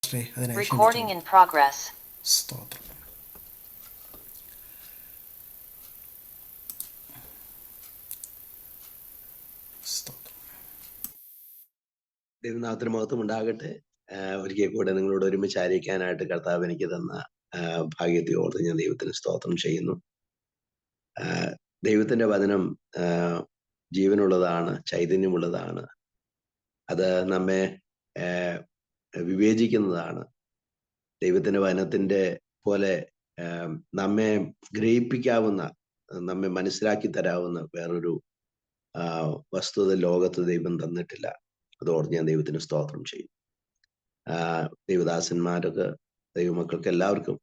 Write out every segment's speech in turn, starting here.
പാസ്റ്ററെ അതിനായി Recording ക്ഷണിക്കുന്നു. in progress. സ്തോത്രം. സ്തോത്രം. ദൈവനാമത്തിന് മഹത്വം ഉണ്ടാകട്ടെ. ഒരിക്കൽ കൂടെ നിങ്ങളോട് ഒരുമിച്ച് ആയിരിക്കാനായിട്ട് കർത്താവ് എനിക്ക് തന്ന ഭാഗ്യത്തെ ഓർത്ത് ഞാൻ ദൈവത്തിന് സ്തോത്രം ചെയ്യുന്നു. ദൈവത്തിന്റെ വചനം ജീവനുള്ളതാണ്, ചൈതന്യമുള്ളതാണ്. അത് നമ്മെ വിവേചിക്കുന്നതാണ്. ദൈവത്തിന്റെ വചനത്തിന്റെ പോലെ നമ്മെ ഗ്രഹിപ്പിക്കാവുന്ന, നമ്മെ മനസ്സിലാക്കി തരാവുന്ന വേറൊരു വസ്തുത ലോകത്ത് ദൈവം തന്നിട്ടില്ല. അതോർത്ത് ഞാൻ ദൈവത്തിന് സ്തോത്രം ചെയ്യും. ദൈവദാസന്മാർക്ക്, ദൈവമക്കൾക്ക് എല്ലാവർക്കും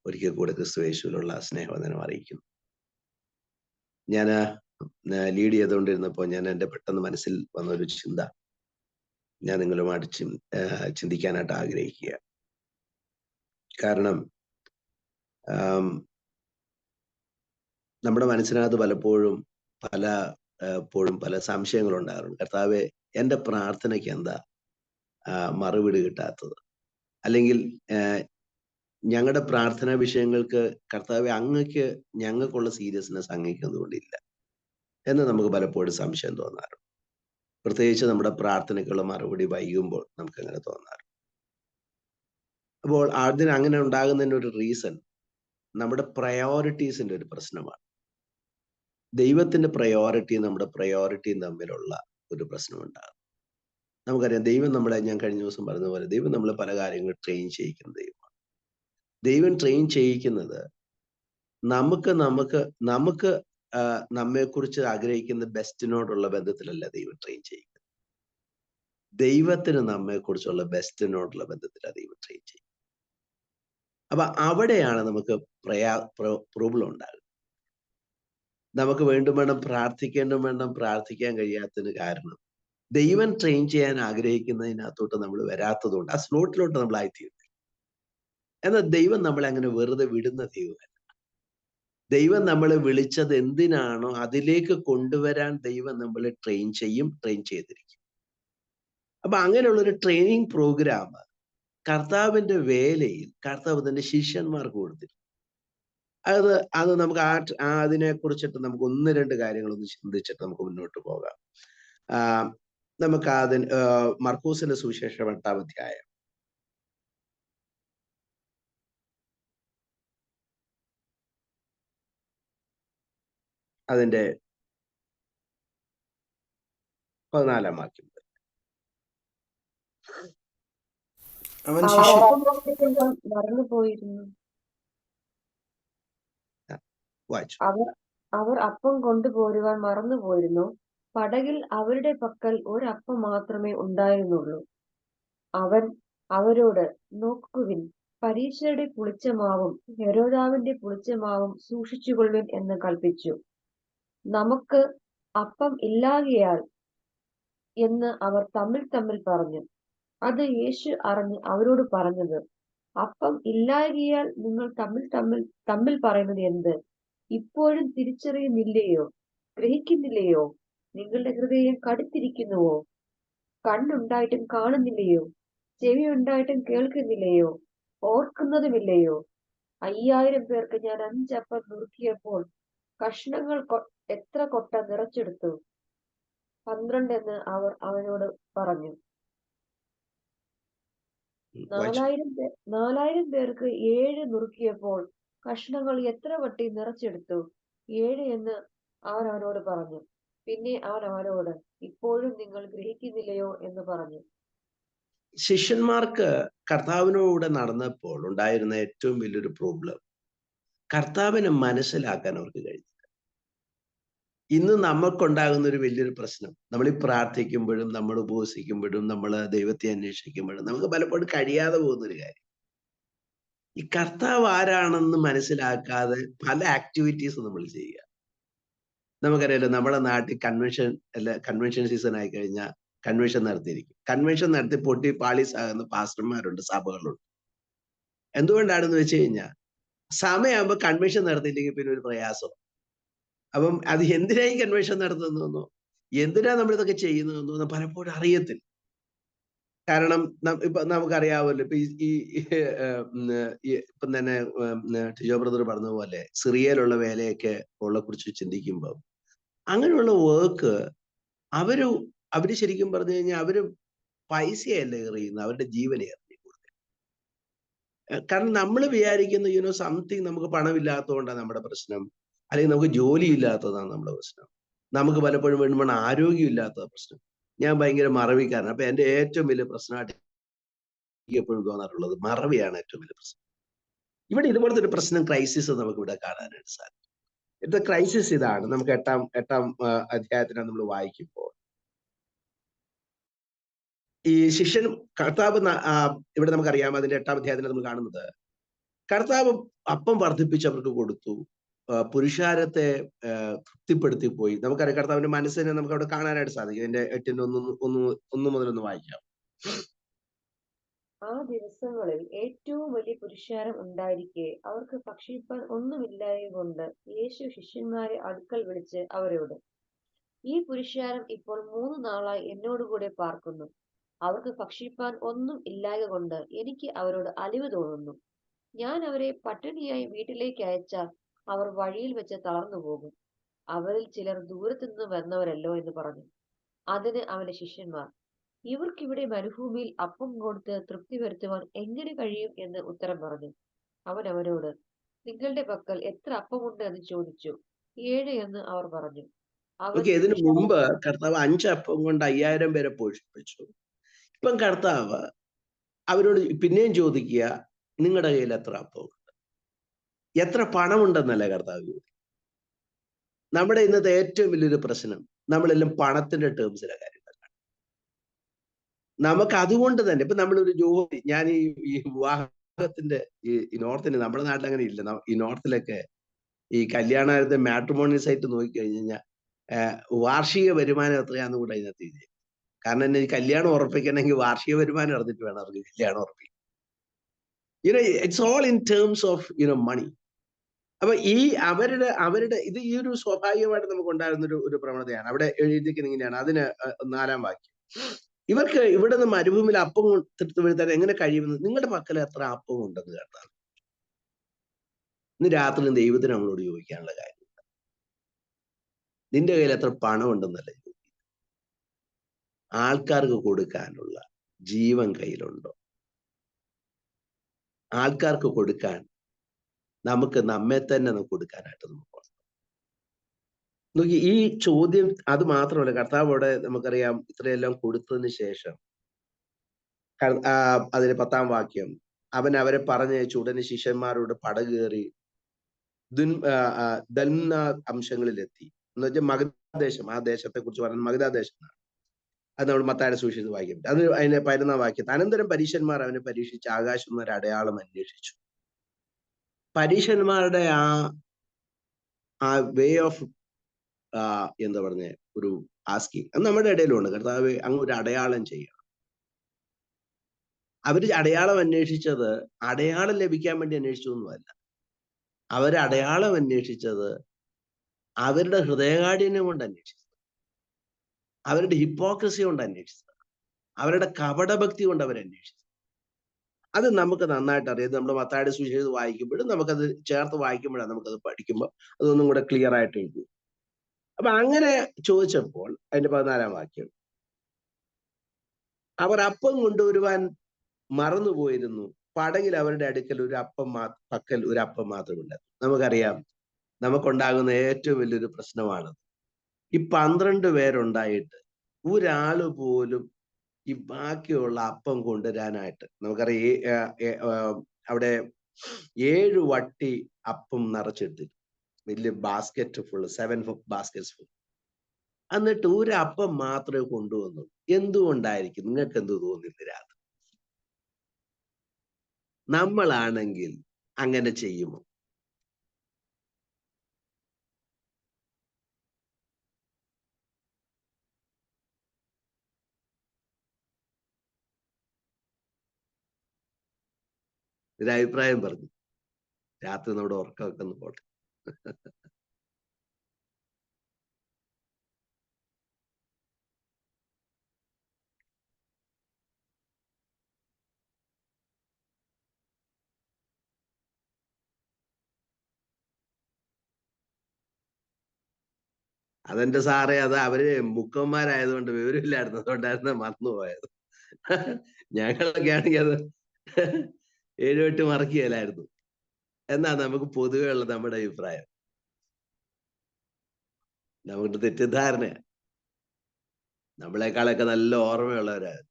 ഒരിക്കൽ കൂടെ ക്രിസ്തു യേശുവിലുള്ള സ്നേഹവന്ദനം അറിയിക്കുന്നു. ഞാൻ ലീഡ് ചെയ്തുകൊണ്ടിരുന്നപ്പോൾ ഞാൻ എൻ്റെ പെട്ടെന്ന് മനസ്സിൽ വന്നൊരു ചിന്ത ഞാൻ നിങ്ങളുമായിട്ട് ചിന്തിക്കാനായിട്ട് ആഗ്രഹിക്കുക. കാരണം നമ്മുടെ മനസ്സിനകത്ത് പലപ്പോഴും പല സംശയങ്ങളുണ്ടാകാറുണ്ട്. കർത്താവെ, എൻ്റെ പ്രാർത്ഥനയ്ക്ക് എന്താ മറുപടി കിട്ടാത്തത്? അല്ലെങ്കിൽ ഞങ്ങളുടെ പ്രാർത്ഥനാ വിഷയങ്ങൾക്ക് കർത്താവെ അങ്ങക്ക് ഞങ്ങൾക്കുള്ള സീരിയസ്നെസ് അങ്ങേക്ക് എന്തുകൊണ്ടില്ല എന്ന് നമുക്ക് പലപ്പോഴും സംശയം തോന്നാറുണ്ട്. പ്രത്യേകിച്ച് നമ്മുടെ പ്രാർത്ഥനയ്ക്കുള്ള മറുപടി വൈകുമ്പോൾ നമുക്ക് അങ്ങനെ തോന്നാറുണ്ട്. അപ്പോൾ അതിന് അങ്ങനെ ഉണ്ടാകുന്നതിൻ്റെ ഒരു റീസൺ നമ്മുടെ പ്രയോറിറ്റീസിന്റെ ഒരു പ്രശ്നമാണ്. ദൈവത്തിന്റെ പ്രയോറിറ്റിയും നമ്മുടെ പ്രയോറിറ്റിയും തമ്മിലുള്ള ഒരു പ്രശ്നമുണ്ടാകും. നമുക്കറിയാം, ദൈവം നമ്മളെ, ഞാൻ കഴിഞ്ഞ ദിവസം പറഞ്ഞ പോലെ, ദൈവം നമ്മളെ പല കാര്യങ്ങൾ ട്രെയിൻ ചെയ്യിക്കുന്ന ദൈവമാണ്. ദൈവം ട്രെയിൻ ചെയ്യിക്കുന്നത് നമുക്ക് നമ്മെക്കുറിച്ച് ആഗ്രഹിക്കുന്ന ബെസ്റ്റിനോടുള്ള ബന്ധത്തിലല്ല ദൈവം ട്രെയിൻ ചെയ്യുന്നത്. ദൈവത്തിന് നമ്മെക്കുറിച്ചുള്ള ബെസ്റ്റിനോടുള്ള ബന്ധത്തിലാണ് ദൈവം ട്രെയിൻ ചെയ്യുന്നത്. അപ്പൊ അവിടെയാണ് നമുക്ക് പ്രോബ്ലം ഉണ്ടാകുന്നത്. നമുക്ക് വേണം പ്രാർത്ഥിക്കാൻ കഴിയാത്തതിന് കാരണം ദൈവം ട്രെയിൻ ചെയ്യാൻ ആഗ്രഹിക്കുന്നതിനകത്തോട്ട് നമ്മൾ വരാത്തതുകൊണ്ട്, ആ സ്ലോട്ടിലോട്ട് നമ്മൾ ആയിത്തീരുന്നു. എന്നാൽ ദൈവം നമ്മളെ അങ്ങനെ വെറുതെ വിടുന്ന ദൈവമല്ല. ദൈവം നമ്മളെ വിളിച്ചത് എന്തിനാണോ അതിലേക്ക് കൊണ്ടുവരാൻ ദൈവം നമ്മളെ ട്രെയിൻ ചെയ്തിരിക്കും. അപ്പൊ അങ്ങനെയുള്ളൊരു ട്രെയിനിങ് പ്രോഗ്രാം കർത്താവിന്റെ വേലയിൽ കർത്താവ് തന്റെ ശിഷ്യന്മാർക്ക് കൊടുത്തിരുന്നു. അത് നമുക്ക് അതിനെ കുറിച്ചിട്ട് നമുക്ക് ഒന്ന് രണ്ട് കാര്യങ്ങളൊന്ന് ചിന്തിച്ചിട്ട് നമുക്ക് മുന്നോട്ട് പോകാം. നമുക്ക് മർക്കോസിന്റെ സുവിശേഷം 8-ാം അധ്യായം അതിന്റെ 14-ാം വാക്യം. അവൻ അവർ അപ്പം കൊണ്ടുപോരുവാൻ മറന്നുപോയിരുന്നു. പടകിൽ അവരുടെ പക്കൽ ഒരപ്പം മാത്രമേ ഉണ്ടായിരുന്നുള്ളൂ. അവൻ അവരോട്, നോക്കുവിൻ, പരീശരുടെ പുളിച്ച മാവും ഹെരോദാവിന്റെ പുളിച്ച മാവും സൂക്ഷിച്ചുകൊള്ളുവിൻ എന്ന് കൽപ്പിച്ചു. നമുക്ക് അപ്പം ഇല്ലാകയാൽ എന്ന് അവർ തമ്മിൽ പറഞ്ഞു. അത് യേശു അറിഞ്ഞ് അവരോട് പറഞ്ഞത്, അപ്പം ഇല്ലാകിയാൽ നിങ്ങൾ തമ്മിൽ പറയുന്നത് എന്ത്? ഇപ്പോഴും തിരിച്ചറിയുന്നില്ലയോ? ഗ്രഹിക്കുന്നില്ലയോ? നിങ്ങളുടെ ഹൃദയം കടുത്തിരിക്കുന്നുവോ? കണ്ണുണ്ടായിട്ടും കാണുന്നില്ലയോ? ചെവി ഉണ്ടായിട്ടും കേൾക്കുന്നില്ലയോ? ഓർക്കുന്നതുമില്ലയോ? 5000 പേർക്ക് ഞാൻ 5 അപ്പം നുറുക്കിയപ്പോൾ കഷ്ണങ്ങൾ എത്ര കൊട്ട നിറച്ചെടുത്തു? 12 എന്ന് അവർ അവനോട് പറഞ്ഞു. 4000 പേർക്ക് 7 നുറുക്കിയപ്പോൾ കഷ്ണങ്ങൾ എത്ര വട്ടി നിറച്ചെടുത്തു? 7 എന്ന് അവർ അവനോട് പറഞ്ഞു. പിന്നെ അവൻ അവരോട്, ഇപ്പോഴും നിങ്ങൾ ഗ്രഹിക്കുന്നില്ലയോ എന്ന് പറഞ്ഞു. ശിഷ്യന്മാർക്ക് കർത്താവിനോട് നടന്നപ്പോൾ ഉണ്ടായിരുന്ന ഏറ്റവും വലിയൊരു പ്രോബ്ലം കർത്താവിനെ മനസ്സിലാക്കാൻ അവർക്ക് കഴിഞ്ഞില്ല. ഇന്ന് നമുക്കുണ്ടാകുന്ന ഒരു വലിയൊരു പ്രശ്നം, നമ്മൾ ഈ പ്രാർത്ഥിക്കുമ്പോഴും നമ്മൾ ഉപവസിക്കുമ്പോഴും നമ്മൾ ദൈവത്തെ അന്വേഷിക്കുമ്പോഴും നമുക്ക് പലപ്പോഴും കഴിയാതെ പോകുന്നൊരു കാര്യം, ഈ കർത്താവ് ആരാണെന്ന് മനസ്സിലാക്കാതെ പല ആക്ടിവിറ്റീസ് നമ്മൾ ചെയ്യുക. നമുക്കറിയാലോ, നമ്മുടെ നാട്ടിൽ കൺവെൻഷൻ സീസൺ ആയി കഴിഞ്ഞാൽ കൺവെൻഷൻ നടത്തി പൊട്ടി പാളീസാകുന്ന പാസ്റ്റർമാരുണ്ട്, സഭകളുണ്ട്. എന്തുകൊണ്ടാണെന്ന് വെച്ച് കഴിഞ്ഞാൽ സമയമാകുമ്പോൾ കൺവെൻഷൻ നടത്തിയില്ലെങ്കിൽ പിന്നെ ഒരു പ്രയാസം. അപ്പം അത് എന്തിനായി കൺവെൻഷൻ നടത്തുന്നതെന്നോ എന്തിനാ നമ്മളിതൊക്കെ ചെയ്യുന്നതെന്നോ പലപ്പോഴും അറിയത്തില്ല. കാരണം ഇപ്പൊ നമുക്കറിയാമല്ലോ, ഇപ്പൊ ഇപ്പം തന്നെ ടിജോ ബ്രദർ പറഞ്ഞതുപോലെ സിറിയയിലുള്ള വേലയൊക്കെ ഉള്ള കുറിച്ച് ചിന്തിക്കുമ്പോൾ അങ്ങനെയുള്ള വർക്ക് അവര് ശരിക്കും പറഞ്ഞു കഴിഞ്ഞാൽ അവര് പൈസയല്ല എറിയുന്നത്, അവരുടെ ജീവനെ എറിഞ്ഞു കൊടുക്കുക. കാരണം നമ്മൾ വിചാരിക്കുന്ന സംതിങ് നമുക്ക് പണമില്ലാത്തതുകൊണ്ടാണ് നമ്മുടെ പ്രശ്നം, അല്ലെങ്കിൽ നമുക്ക് ജോലി ഇല്ലാത്തതാണ് നമ്മുടെ പ്രശ്നം, നമുക്ക് പലപ്പോഴും വേണ്ടുമ്പോൾ ആരോഗ്യം ഇല്ലാത്ത പ്രശ്നം. ഞാൻ ഭയങ്കര മറവിക്കാരൻ. അപ്പൊ എന്റെ ഏറ്റവും വലിയ പ്രശ്നമായിട്ട് എപ്പോഴും തോന്നാറുള്ളത് മറവിയാണ് ഏറ്റവും വലിയ പ്രശ്നം. ഇവിടെ ഇതുപോലത്തെ ഒരു പ്രശ്നം, ക്രൈസിസ് നമുക്ക് ഇവിടെ കാണാനായിട്ട് സാധിക്കും. ഇവിടുത്തെ ക്രൈസിസ് ഇതാണ്. നമുക്ക് എട്ടാം അധ്യായത്തിനാണ് നമ്മൾ വായിക്കുമ്പോൾ ഈ ശിഷ്യൻ കർത്താവ് ഇവിടെ നമുക്കറിയാം, അതിന്റെ 8-ാം അധ്യായത്തിൽ നമ്മൾ കാണുന്നത് കർത്താവ് അപ്പം വർദ്ധിപ്പിച്ചവർക്ക് കൊടുത്തു, പുരുഷാരത്തെ തൃപ്തിപ്പെടുത്തി പോയി. നമുക്കറിയാം കർത്താവിന്റെ മനസ്സിനെ നമുക്ക് അവിടെ കാണാനായിട്ട് സാധിക്കും. ഇതിന്റെ 8-ന്റെ 1 മുതൽ 1 വായിക്കാം. ആ ദിവസങ്ങളിൽ ഏറ്റവും വലിയ പുരുഷാരം ഉണ്ടായിരിക്കെ അവർക്ക് ഭക്ഷിപ്പാൻ ഒന്നുമില്ലായകൊണ്ട് യേശു ശിഷ്യന്മാരെ അടുക്കൽ വിളിച്ച് അവരോട്, ഈ പുരുഷാരം ഇപ്പോൾ 3 നാളായി എന്നോടുകൂടെ പാർക്കുന്നു. അവർക്ക് ഭക്ഷിപ്പാൻ ഒന്നും ഇല്ലായ കൊണ്ട് എനിക്ക് അവരോട് അലിവ് തോന്നുന്നു. ഞാൻ അവരെ പട്ടിണിയായി വീട്ടിലേക്ക് അയച്ചാൽ അവർ വഴിയിൽ വെച്ച് തളർന്നു പോകും. അവരിൽ ചിലർ ദൂരത്തുനിന്ന് വന്നവരല്ലോ എന്ന് പറഞ്ഞു. അതിന് അവന്റെ ശിഷ്യന്മാർ, ഇവർക്കിവിടെ മരുഭൂമിയിൽ അപ്പം കൊടുത്ത് തൃപ്തി വരുത്തുവാൻ എങ്ങനെ കഴിയും എന്ന് ഉത്തരം പറഞ്ഞു. അവൻ അവരോട്, നിങ്ങളുടെ പക്കൽ എത്ര അപ്പമുണ്ട് എന്ന് ചോദിച്ചു. 7 എന്ന് അവർ പറഞ്ഞു. അവൻ ഇതിനു മുമ്പ് കർത്താവ് 5 അപ്പം കൊണ്ട് 5000 പേരെ പോഷിപ്പിച്ചു. ഇപ്പം കർത്താവ് അവരോട് പിന്നെയും ചോദിക്കുക, നിങ്ങളുടെ കയ്യിൽ എത്ര അപ്പമുണ്ട്, എത്ര പണമുണ്ടെന്നല്ല കർത്താവ് ചോദിക്കുക. നമ്മുടെ ഇന്നത്തെ ഏറ്റവും വലിയൊരു പ്രശ്നം, നമ്മളെല്ലാം പണത്തിന്റെ ടേംസിലെ കാര്യങ്ങളാണ്. നമുക്ക് അതുകൊണ്ട് തന്നെ ഇപ്പൊ നമ്മളൊരു ജോലി, ഞാൻ ഈ വിവാഹത്തിന്റെ ഈ നോർത്തിന്, നമ്മുടെ നാട്ടിൽ അങ്ങനെ ഇല്ല. ഈ നോർത്തിലൊക്കെ ഈ കല്യാണത്തെ മാട്രിമോണിയൽ സൈറ്റ് നോക്കിക്കഴിഞ്ഞ് കഴിഞ്ഞാൽ വാർഷിക വരുമാനം എത്രയാന്ന് കൂടെ അതിനകത്ത് എഴുതി. കാരണം എന്നെ ഈ കല്യാണം ഉറപ്പിക്കണമെങ്കിൽ വാർഷിക വരുമാനം അറിഞ്ഞിട്ട് വേണം അവർക്ക് കല്യാണം ഉറപ്പിക്കാൻ. It's all in terms of money. അപ്പൊ അവരുടെ ഇത് ഈ ഒരു സ്വാഭാവികമായിട്ട് നമുക്ക് ഉണ്ടായിരുന്ന ഒരു പ്രവണതയാണ്. അവിടെ എഴുതിയിരിക്കുന്നത് ഇങ്ങനെയാണ്. അതിന് 4-ാം വാക്യം, ഇവർക്ക് ഇവിടെ നിന്ന് മരുഭൂമിയിൽ അപ്പം തൃപ്തി വരുത്താൻ എങ്ങനെ കഴിയുമെന്ന് നിങ്ങളുടെ പക്കൽ എത്ര അപ്പം ഉണ്ടെന്ന് കേട്ടാൽ. ഇന്ന് രാത്രി ദൈവത്തിന് നമ്മളോട് ചോദിക്കാനുള്ള കാര്യം, നിന്റെ കയ്യിൽ എത്ര പണം ഉണ്ടെന്നല്ല ചോദിക്കുക, ആൾക്കാർക്ക് കൊടുക്കാനുള്ള ജീവൻ കയ്യിലുണ്ടോ? ആൾക്കാർക്ക് കൊടുക്കാൻ നമുക്ക് നമ്മെ തന്നെ കൊടുക്കാനായിട്ട് നമുക്ക് നോക്കി. ഈ ചോദ്യം അത് മാത്രമല്ല, കർത്താവോടെ നമുക്കറിയാം ഇത്രയെല്ലാം കൊടുത്തതിന് ശേഷം അതിന് 10-ാം വാക്യം, അവൻ അവരെ പറഞ്ഞയച്ചു. ഉടനെ ശിഷ്യന്മാരോട് പടക് കയറി ദൽന അംശങ്ങളിലെത്തി. എന്ന് വെച്ചാൽ മഗധദേശം, ആ ദേശത്തെ കുറിച്ച് പറയുന്നത് മഗധദേശമാണ്. അത് നമ്മൾ മത്തായിയുടെ സുവിശേഷത്തിൽ വായിക്കും. അത് അതിന്റെ 11-ാം വാക്യത്തിൽ, അനന്തരം പരീശന്മാർ അവനെ പരീക്ഷിച്ച് ആകാശം ഒരു അടയാളം അന്വേഷിച്ചു. പരീശന്മാരുടെ ആ വേ ഓഫ് എന്താ പറഞ്ഞ ഒരു ആസ്കിങ് അത് നമ്മുടെ ഇടയിലുണ്ട്. കർത്താവ് അങ്ങ് ഒരു അടയാളം ചെയ്യണം. അവര് അടയാളം അന്വേഷിച്ചത് അടയാളം ലഭിക്കാൻ വേണ്ടി അന്വേഷിച്ചതൊന്നുമല്ല. അടയാളം അന്വേഷിച്ചത് അവരുടെ ഹൃദയകാഠിന്യം കൊണ്ട് അന്വേഷിച്ചത്, അവരുടെ ഹിപ്പോക്രസി കൊണ്ട് അന്വേഷിച്ചത്, അവരുടെ കപടഭക്തി കൊണ്ട് അവരന്വേഷിച്ചത്. അത് നമുക്ക് നന്നായിട്ട് അറിയാം. നമ്മുടെ മത്തായിയുടെ സുവിശേഷം വായിക്കുമ്പോഴും നമുക്കത് ചേർത്ത് വായിക്കുമ്പോഴാണ് നമുക്കത് പഠിക്കുമ്പോൾ അതൊന്നും കൂടെ ക്ലിയർ ആയിട്ട് എഴുതി. അപ്പൊ അങ്ങനെ ചോദിച്ചപ്പോൾ അതിന്റെ 14-ാം വാക്യം, അവർ അപ്പം കൊണ്ടുവരുവാൻ മറന്നുപോയിരുന്നു. പടകിൽ അവരുടെ അടുക്കൽ ഒരു അപ്പം മാത്രമില്ല. നമുക്കറിയാം നമുക്കുണ്ടാകുന്ന ഏറ്റവും വലിയൊരു പ്രശ്നമാണ് ഈ 12 പേരുണ്ടായിട്ട് ഒരാള് പോലും ഈ ബാക്കിയുള്ള അപ്പം കൊണ്ടുവരാനായിട്ട്. നമുക്കറിയാം അവിടെ 7 വട്ടി അപ്പം നിറച്ചിട്ട് വലിയ ബാസ്കറ്റ് ഫുള്ള്, 7 ബാസ്കറ്റ്സ് ഫുൾ. എന്നിട്ട് ഒരു അപ്പം മാത്രമേ കൊണ്ടുവന്നു. എന്തുകൊണ്ടായിരിക്കും? നിങ്ങൾക്ക് എന്ത് തോന്നുന്നു? രാത്രി നമ്മളാണെങ്കിൽ അങ്ങനെ ചെയ്യുമോ? ഒരു അഭിപ്രായം പറഞ്ഞു. രാത്രി നമ്മുടെ ഉറക്കമൊക്കെ ഒന്ന് പോട്ടെ. അതെന്റെ സാറേ, അത് അവര് മുക്കന്മാരായതുകൊണ്ട് വിവരമില്ലായിരുന്നു, അതുകൊണ്ടായിരുന്നു മറന്നുപോയത്. ഞങ്ങളൊക്കെ ആണെങ്കിൽ അത് 7-8 മറക്കുകയില്ലായിരുന്നു എന്നാ നമുക്ക് പൊതുവെ ഉള്ള നമ്മുടെ അഭിപ്രായം. നമുക്ക് തെറ്റിദ്ധാരണയാണ്. നമ്മളെക്കാളൊക്കെ നല്ല ഓർമ്മയുള്ളവരാണ്.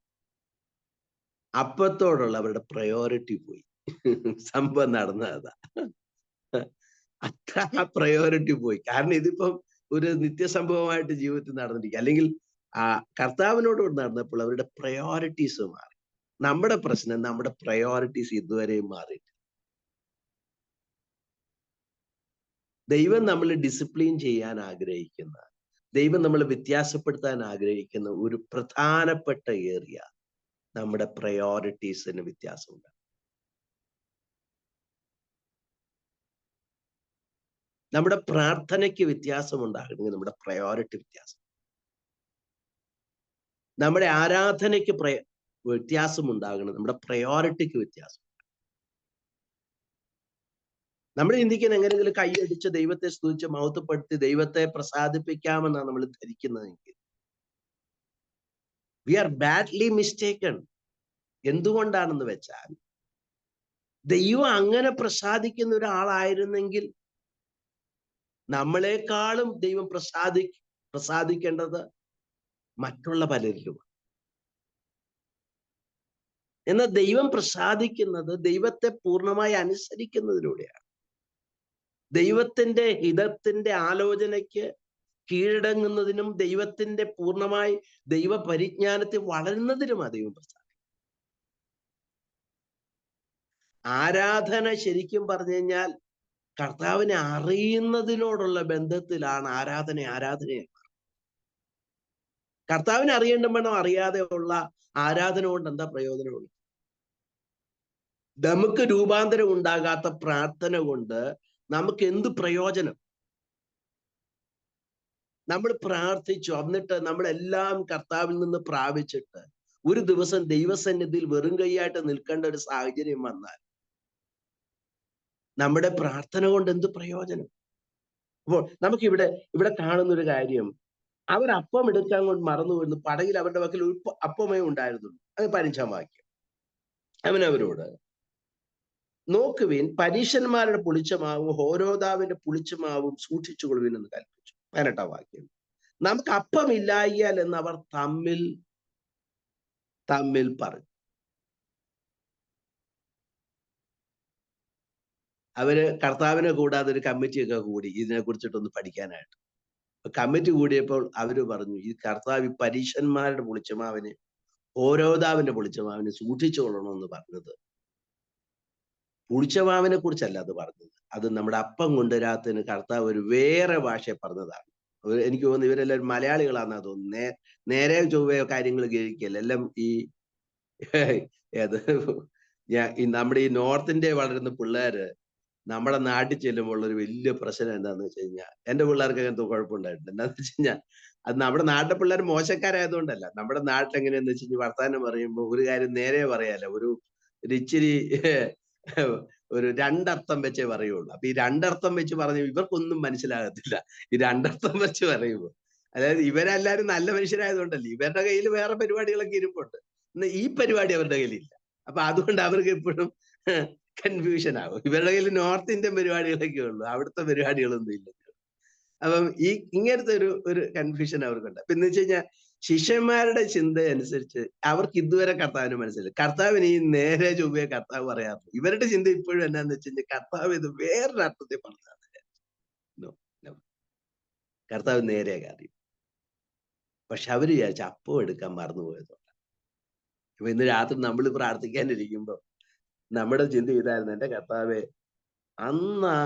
അപ്പത്തോടുള്ള അവരുടെ പ്രയോറിറ്റി പോയി. സംഭവം നടന്നതാ. അത്ര പ്രയോറിറ്റി പോയി. കാരണം ഇതിപ്പം ഒരു നിത്യസംഭവമായിട്ട് ജീവിതത്തിൽ നടന്നിരിക്കുക. അല്ലെങ്കിൽ കർത്താവിനോട് നടന്നപ്പോൾ അവരുടെ പ്രയോറിറ്റീസ് മാറി. നമ്മുടെ പ്രശ്നം, നമ്മുടെ പ്രയോറിറ്റീസ് ഇതുവരെയും മാറിയിട്ടില്ല. ദൈവം നമ്മൾ ഡിസിപ്ലിൻ ചെയ്യാൻ ആഗ്രഹിക്കുന്ന, ദൈവം നമ്മൾ വ്യത്യാസപ്പെടുത്താൻ ആഗ്രഹിക്കുന്ന ഒരു പ്രധാനപ്പെട്ട ഏരിയ നമ്മുടെ പ്രയോറിറ്റീസിന് വ്യത്യാസമുണ്ട്. നമ്മുടെ പ്രാർത്ഥനയ്ക്ക് വ്യത്യാസം ഉണ്ടാകണമെങ്കിൽ നമ്മുടെ പ്രയോറിറ്റി വ്യത്യാസം, നമ്മുടെ ആരാധനയ്ക്ക് വ്യത്യാസം ഉണ്ടാകണം, നമ്മുടെ പ്രയോറിറ്റിക്ക് വ്യത്യാസം. നമ്മൾ ചിന്തിക്കുന്ന എങ്ങനെയെങ്കിലും കൈയടിച്ച് ദൈവത്തെ സ്തുതിച്ച് മഹത്വപ്പെടുത്തി ദൈവത്തെ പ്രസാദിപ്പിക്കാമെന്നാണ് നമ്മൾ ധരിക്കുന്നതെങ്കിൽ വി ആർ ബാഡ്ലി മിസ്റ്റേക്കൺ. എന്തുകൊണ്ടാണെന്ന് വെച്ചാൽ, ദൈവം അങ്ങനെ പ്രസാദിക്കുന്ന ഒരാളായിരുന്നെങ്കിൽ നമ്മളെക്കാളും ദൈവം പ്രസാദിക്കേണ്ടത് മറ്റുള്ള പലരിലുമാണ്. എന്നാൽ ദൈവം പ്രസാദിക്കുന്നത് ദൈവത്തെ പൂർണ്ണമായി അനുസരിക്കുന്നതിലൂടെയാണ്. ദൈവത്തിന്റെ ഹിതത്തിന്റെ ആലോചനയ്ക്ക് കീഴടങ്ങുന്നതിനും ദൈവത്തിന്റെ പൂർണ്ണമായി ദൈവ പരിജ്ഞാനത്തിൽ വളരുന്നതിനുമാണ് ദൈവം പ്രസാദിക്കുന്നത്. ആരാധന ശരിക്കും പറഞ്ഞു കഴിഞ്ഞാൽ കർത്താവിനെ അറിയുന്നതിനോടുള്ള ബന്ധത്തിലാണ് ആരാധനയെ. കർത്താവിനെ അറിയേണ്ട വേണം, അറിയാതെ ഉള്ള ആരാധന കൊണ്ട് എന്താ പ്രയോജനമുള്ളത്? നമുക്ക് രൂപാന്തരം ഉണ്ടാകാത്ത പ്രാർത്ഥന കൊണ്ട് നമുക്ക് എന്ത് പ്രയോജനം? നമ്മൾ പ്രാർത്ഥിച്ചു, എന്നിട്ട് നമ്മളെല്ലാം കർത്താവിൽ നിന്ന് പ്രാപിച്ചിട്ട് ഒരു ദിവസം ദൈവസന്നിധിയിൽ വെറും കൈയായിട്ട് നിൽക്കേണ്ട ഒരു സാഹചര്യം വന്നാൽ നമ്മുടെ പ്രാർത്ഥന കൊണ്ട് എന്ത് പ്രയോജനം? അപ്പോൾ നമുക്ക് ഇവിടെ കാണുന്ന ഒരു കാര്യം, അവർ അപ്പം എടുക്കാൻ കൊണ്ട് മറന്നു വരുന്നു. പടകിൽ അവരുടെ പക്കൽ അപ്പമേ ഉണ്ടായിരുന്നുള്ളൂ. അത് 15-ാം വാക്യം. അവനവരോട്, നോക്കുവിൻ, പരീശന്മാരുടെ പുളിച്ചമാവും ഹോരോദാവിന്റെ പുളിച്ചമാവും സൂക്ഷിച്ചുകൊള്ളുവിൻ എന്ന് കൽപ്പിച്ചു. 18-ാം വാക്യം. നമുക്ക് അപ്പമില്ലായ്യാൽ എന്ന് അവർ തമ്മിൽ പറഞ്ഞു. അവര് കർത്താവിനെ കൂടാതെ ഒരു കമ്മിറ്റിയൊക്കെ കൂടി ഇതിനെ കുറിച്ചിട്ടൊന്ന് പഠിക്കാനായിട്ട്. കമ്മിറ്റി കൂടിയപ്പോൾ അവര് പറഞ്ഞു, ഈ കർത്താവ് പരീശന്മാരുടെ പുളിച്ചമാവിനെ ഹോരോദാവിന്റെ പുളിച്ചമാവിനെ സൂക്ഷിച്ചു കൊള്ളണമെന്ന് പറഞ്ഞത് പുളിച്ചമാവിനെ കുറിച്ചല്ല അത് പറഞ്ഞത്. അത് നമ്മുടെ അപ്പം കൊണ്ടുവരാത്തതിന് കർത്താവ് ഒരു വേറെ ഭാഷയെ പറഞ്ഞതാണ്. എനിക്ക് തോന്നുന്നു ഇവരെല്ലാവരും മലയാളികളാണെന്നാ തോന്നുന്നു. നേരെ ചൊവ്വയോ കാര്യങ്ങൾ കേൾക്കില്ല. എല്ലാം നമ്മുടെ ഈ നോർത്ത് ഇന്ത്യ വളരുന്ന പിള്ളേര് നമ്മുടെ നാട്ടിൽ ചെല്ലുമ്പോൾ ഒരു വലിയ പ്രശ്നം എന്താന്ന് വെച്ച് കഴിഞ്ഞാൽ, എന്റെ പിള്ളേർക്ക് അങ്ങനത്തെ കുഴപ്പമുണ്ടായിട്ടുണ്ട്. എന്താന്ന് വെച്ച് കഴിഞ്ഞാൽ, അത് നമ്മുടെ നാട്ടിലെ പിള്ളേർ മോശക്കാരായതുകൊണ്ടല്ല. നമ്മുടെ നാട്ടിൽ എങ്ങനെയാന്ന് വെച്ച് കഴിഞ്ഞാൽ വർത്താനം പറയുമ്പോൾ ഒരു കാര്യം നേരെ പറയാലോ, ഒരു ഇച്ചിരി ഒരു രണ്ടർത്ഥം വെച്ചേ പറയുള്ളൂ. അപ്പൊ ഈ രണ്ടർത്ഥം വെച്ച് പറഞ്ഞു ഇവർക്കൊന്നും മനസ്സിലാകത്തില്ല. ഈ രണ്ടർത്ഥം വെച്ച് പറയുമ്പോൾ, അതായത് ഇവരെല്ലാരും നല്ല മനുഷ്യരായതുകൊണ്ടല്ലേ, ഇവരുടെ കയ്യിൽ വേറെ പരിപാടികളൊക്കെ ഇരിപ്പുണ്ട്, ഈ പരിപാടി അവരുടെ കയ്യിലില്ല. അപ്പൊ അതുകൊണ്ട് അവർക്ക് എപ്പോഴും കൺഫ്യൂഷൻ ആകും. ഇവരുടെ കയ്യിൽ നോർത്ത് ഇന്ത്യൻ പരിപാടികളൊക്കെ ഉള്ളൂ, അവിടുത്തെ പരിപാടികളൊന്നും ഇല്ല. അപ്പം ഇങ്ങനത്തെ ഒരു കൺഫ്യൂഷൻ അവർക്കുണ്ട്. അപ്പൊ എന്ന് വെച്ച് കഴിഞ്ഞാൽ ശിഷ്യന്മാരുടെ ചിന്ത അനുസരിച്ച് അവർക്ക് ഇതുവരെ കർത്താവിന് മനസ്സിലായി. കർത്താവിന് ഈ നേരെ ചൊവ്വയെ കർത്താവ് പറയാറുണ്ട്. ഇവരുടെ ചിന്ത ഇപ്പോഴും എന്നാന്ന് വെച്ച് കഴിഞ്ഞാൽ കർത്താവ് ഇത് വേറൊരു അർത്ഥത്തിൽ പറഞ്ഞതാണ്. കർത്താവ് നേരെ കാര്യം. പക്ഷെ അവര് വിചാരിച്ച അപ്പം എടുക്കാൻ മറന്നുപോയതുകൊണ്ട്. ഇപ്പൊ ഇന്ന് രാത്രി നമ്മൾ പ്രാർത്ഥിക്കാനിരിക്കുമ്പോ നമ്മുടെ ചിന്ത ഇതായിരുന്നു, എന്റെ കർത്താവെ അന്ന് ആ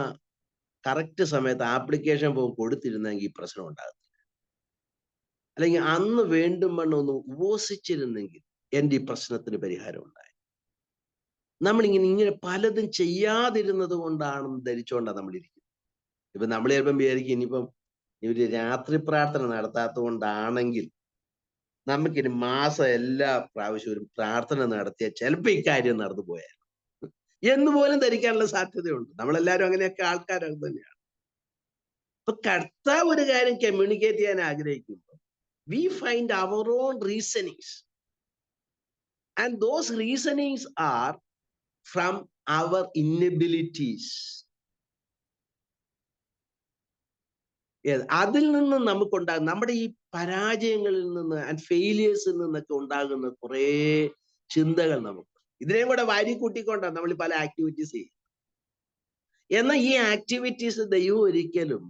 കറക്റ്റ് സമയത്ത് ആപ്ലിക്കേഷൻ ഫോം കൊടുത്തിരുന്നെങ്കിൽ ഈ പ്രശ്നം ഉണ്ടാകും, അല്ലെങ്കിൽ അന്ന് വേണ്ടും വണ്ണം ഒന്ന് ഉപവസിച്ചിരുന്നെങ്കിൽ എൻ്റെ ഈ പ്രശ്നത്തിന് പരിഹാരം ഉണ്ടായി. നമ്മളിങ്ങനെ പലതും ചെയ്യാതിരുന്നത് കൊണ്ടാണെന്ന് ധരിച്ചുകൊണ്ടാണ് നമ്മളിരിക്കുന്നത്. ഇപ്പൊ നമ്മൾ ചിലപ്പം വിചാരിക്കും ഇനിയിപ്പം ഇവര് രാത്രി പ്രാർത്ഥന നടത്താത്തത് കൊണ്ടാണെങ്കിൽ നമുക്കിനി മാസം എല്ലാ പ്രാവശ്യവും ഒരു പ്രാർത്ഥന നടത്തിയാൽ ചിലപ്പോൾ ഇക്കാര്യം നടന്നു പോയാൽ എന്ന് പോലും ധരിക്കാനുള്ള സാധ്യതയുണ്ട്. നമ്മളെല്ലാവരും അങ്ങനെയൊക്കെ ആൾക്കാരൊക്കെ തന്നെയാണ്. അപ്പൊ കർത്താവ് ഒരു കാര്യം കമ്മ്യൂണിക്കേറ്റ് ചെയ്യാൻ ആഗ്രഹിക്കുമ്പോൾ we find our own reasonings, and those reasonings are from our inabilities. അതിൽ നിന്ന് നമുക്കുണ്ടാകുന്ന നമ്മുടെ ഈ പരാജയങ്ങളിൽ നിന്ന് ആൻഡ് ഫെയിലിയേഴ്സിൽ നിന്നൊക്കെ ഉണ്ടാകുന്ന കുറേ ചിന്തകൾ നമുക്ക് ഇതിനെയും കൂടെ വാരി കൂട്ടിക്കൊണ്ടാണ് നമ്മൾ പല ആക്ടിവിറ്റീസ് ചെയ്യും. എന്നാൽ ഈ ആക്ടിവിറ്റീസ് ദൈവം ഒരിക്കലും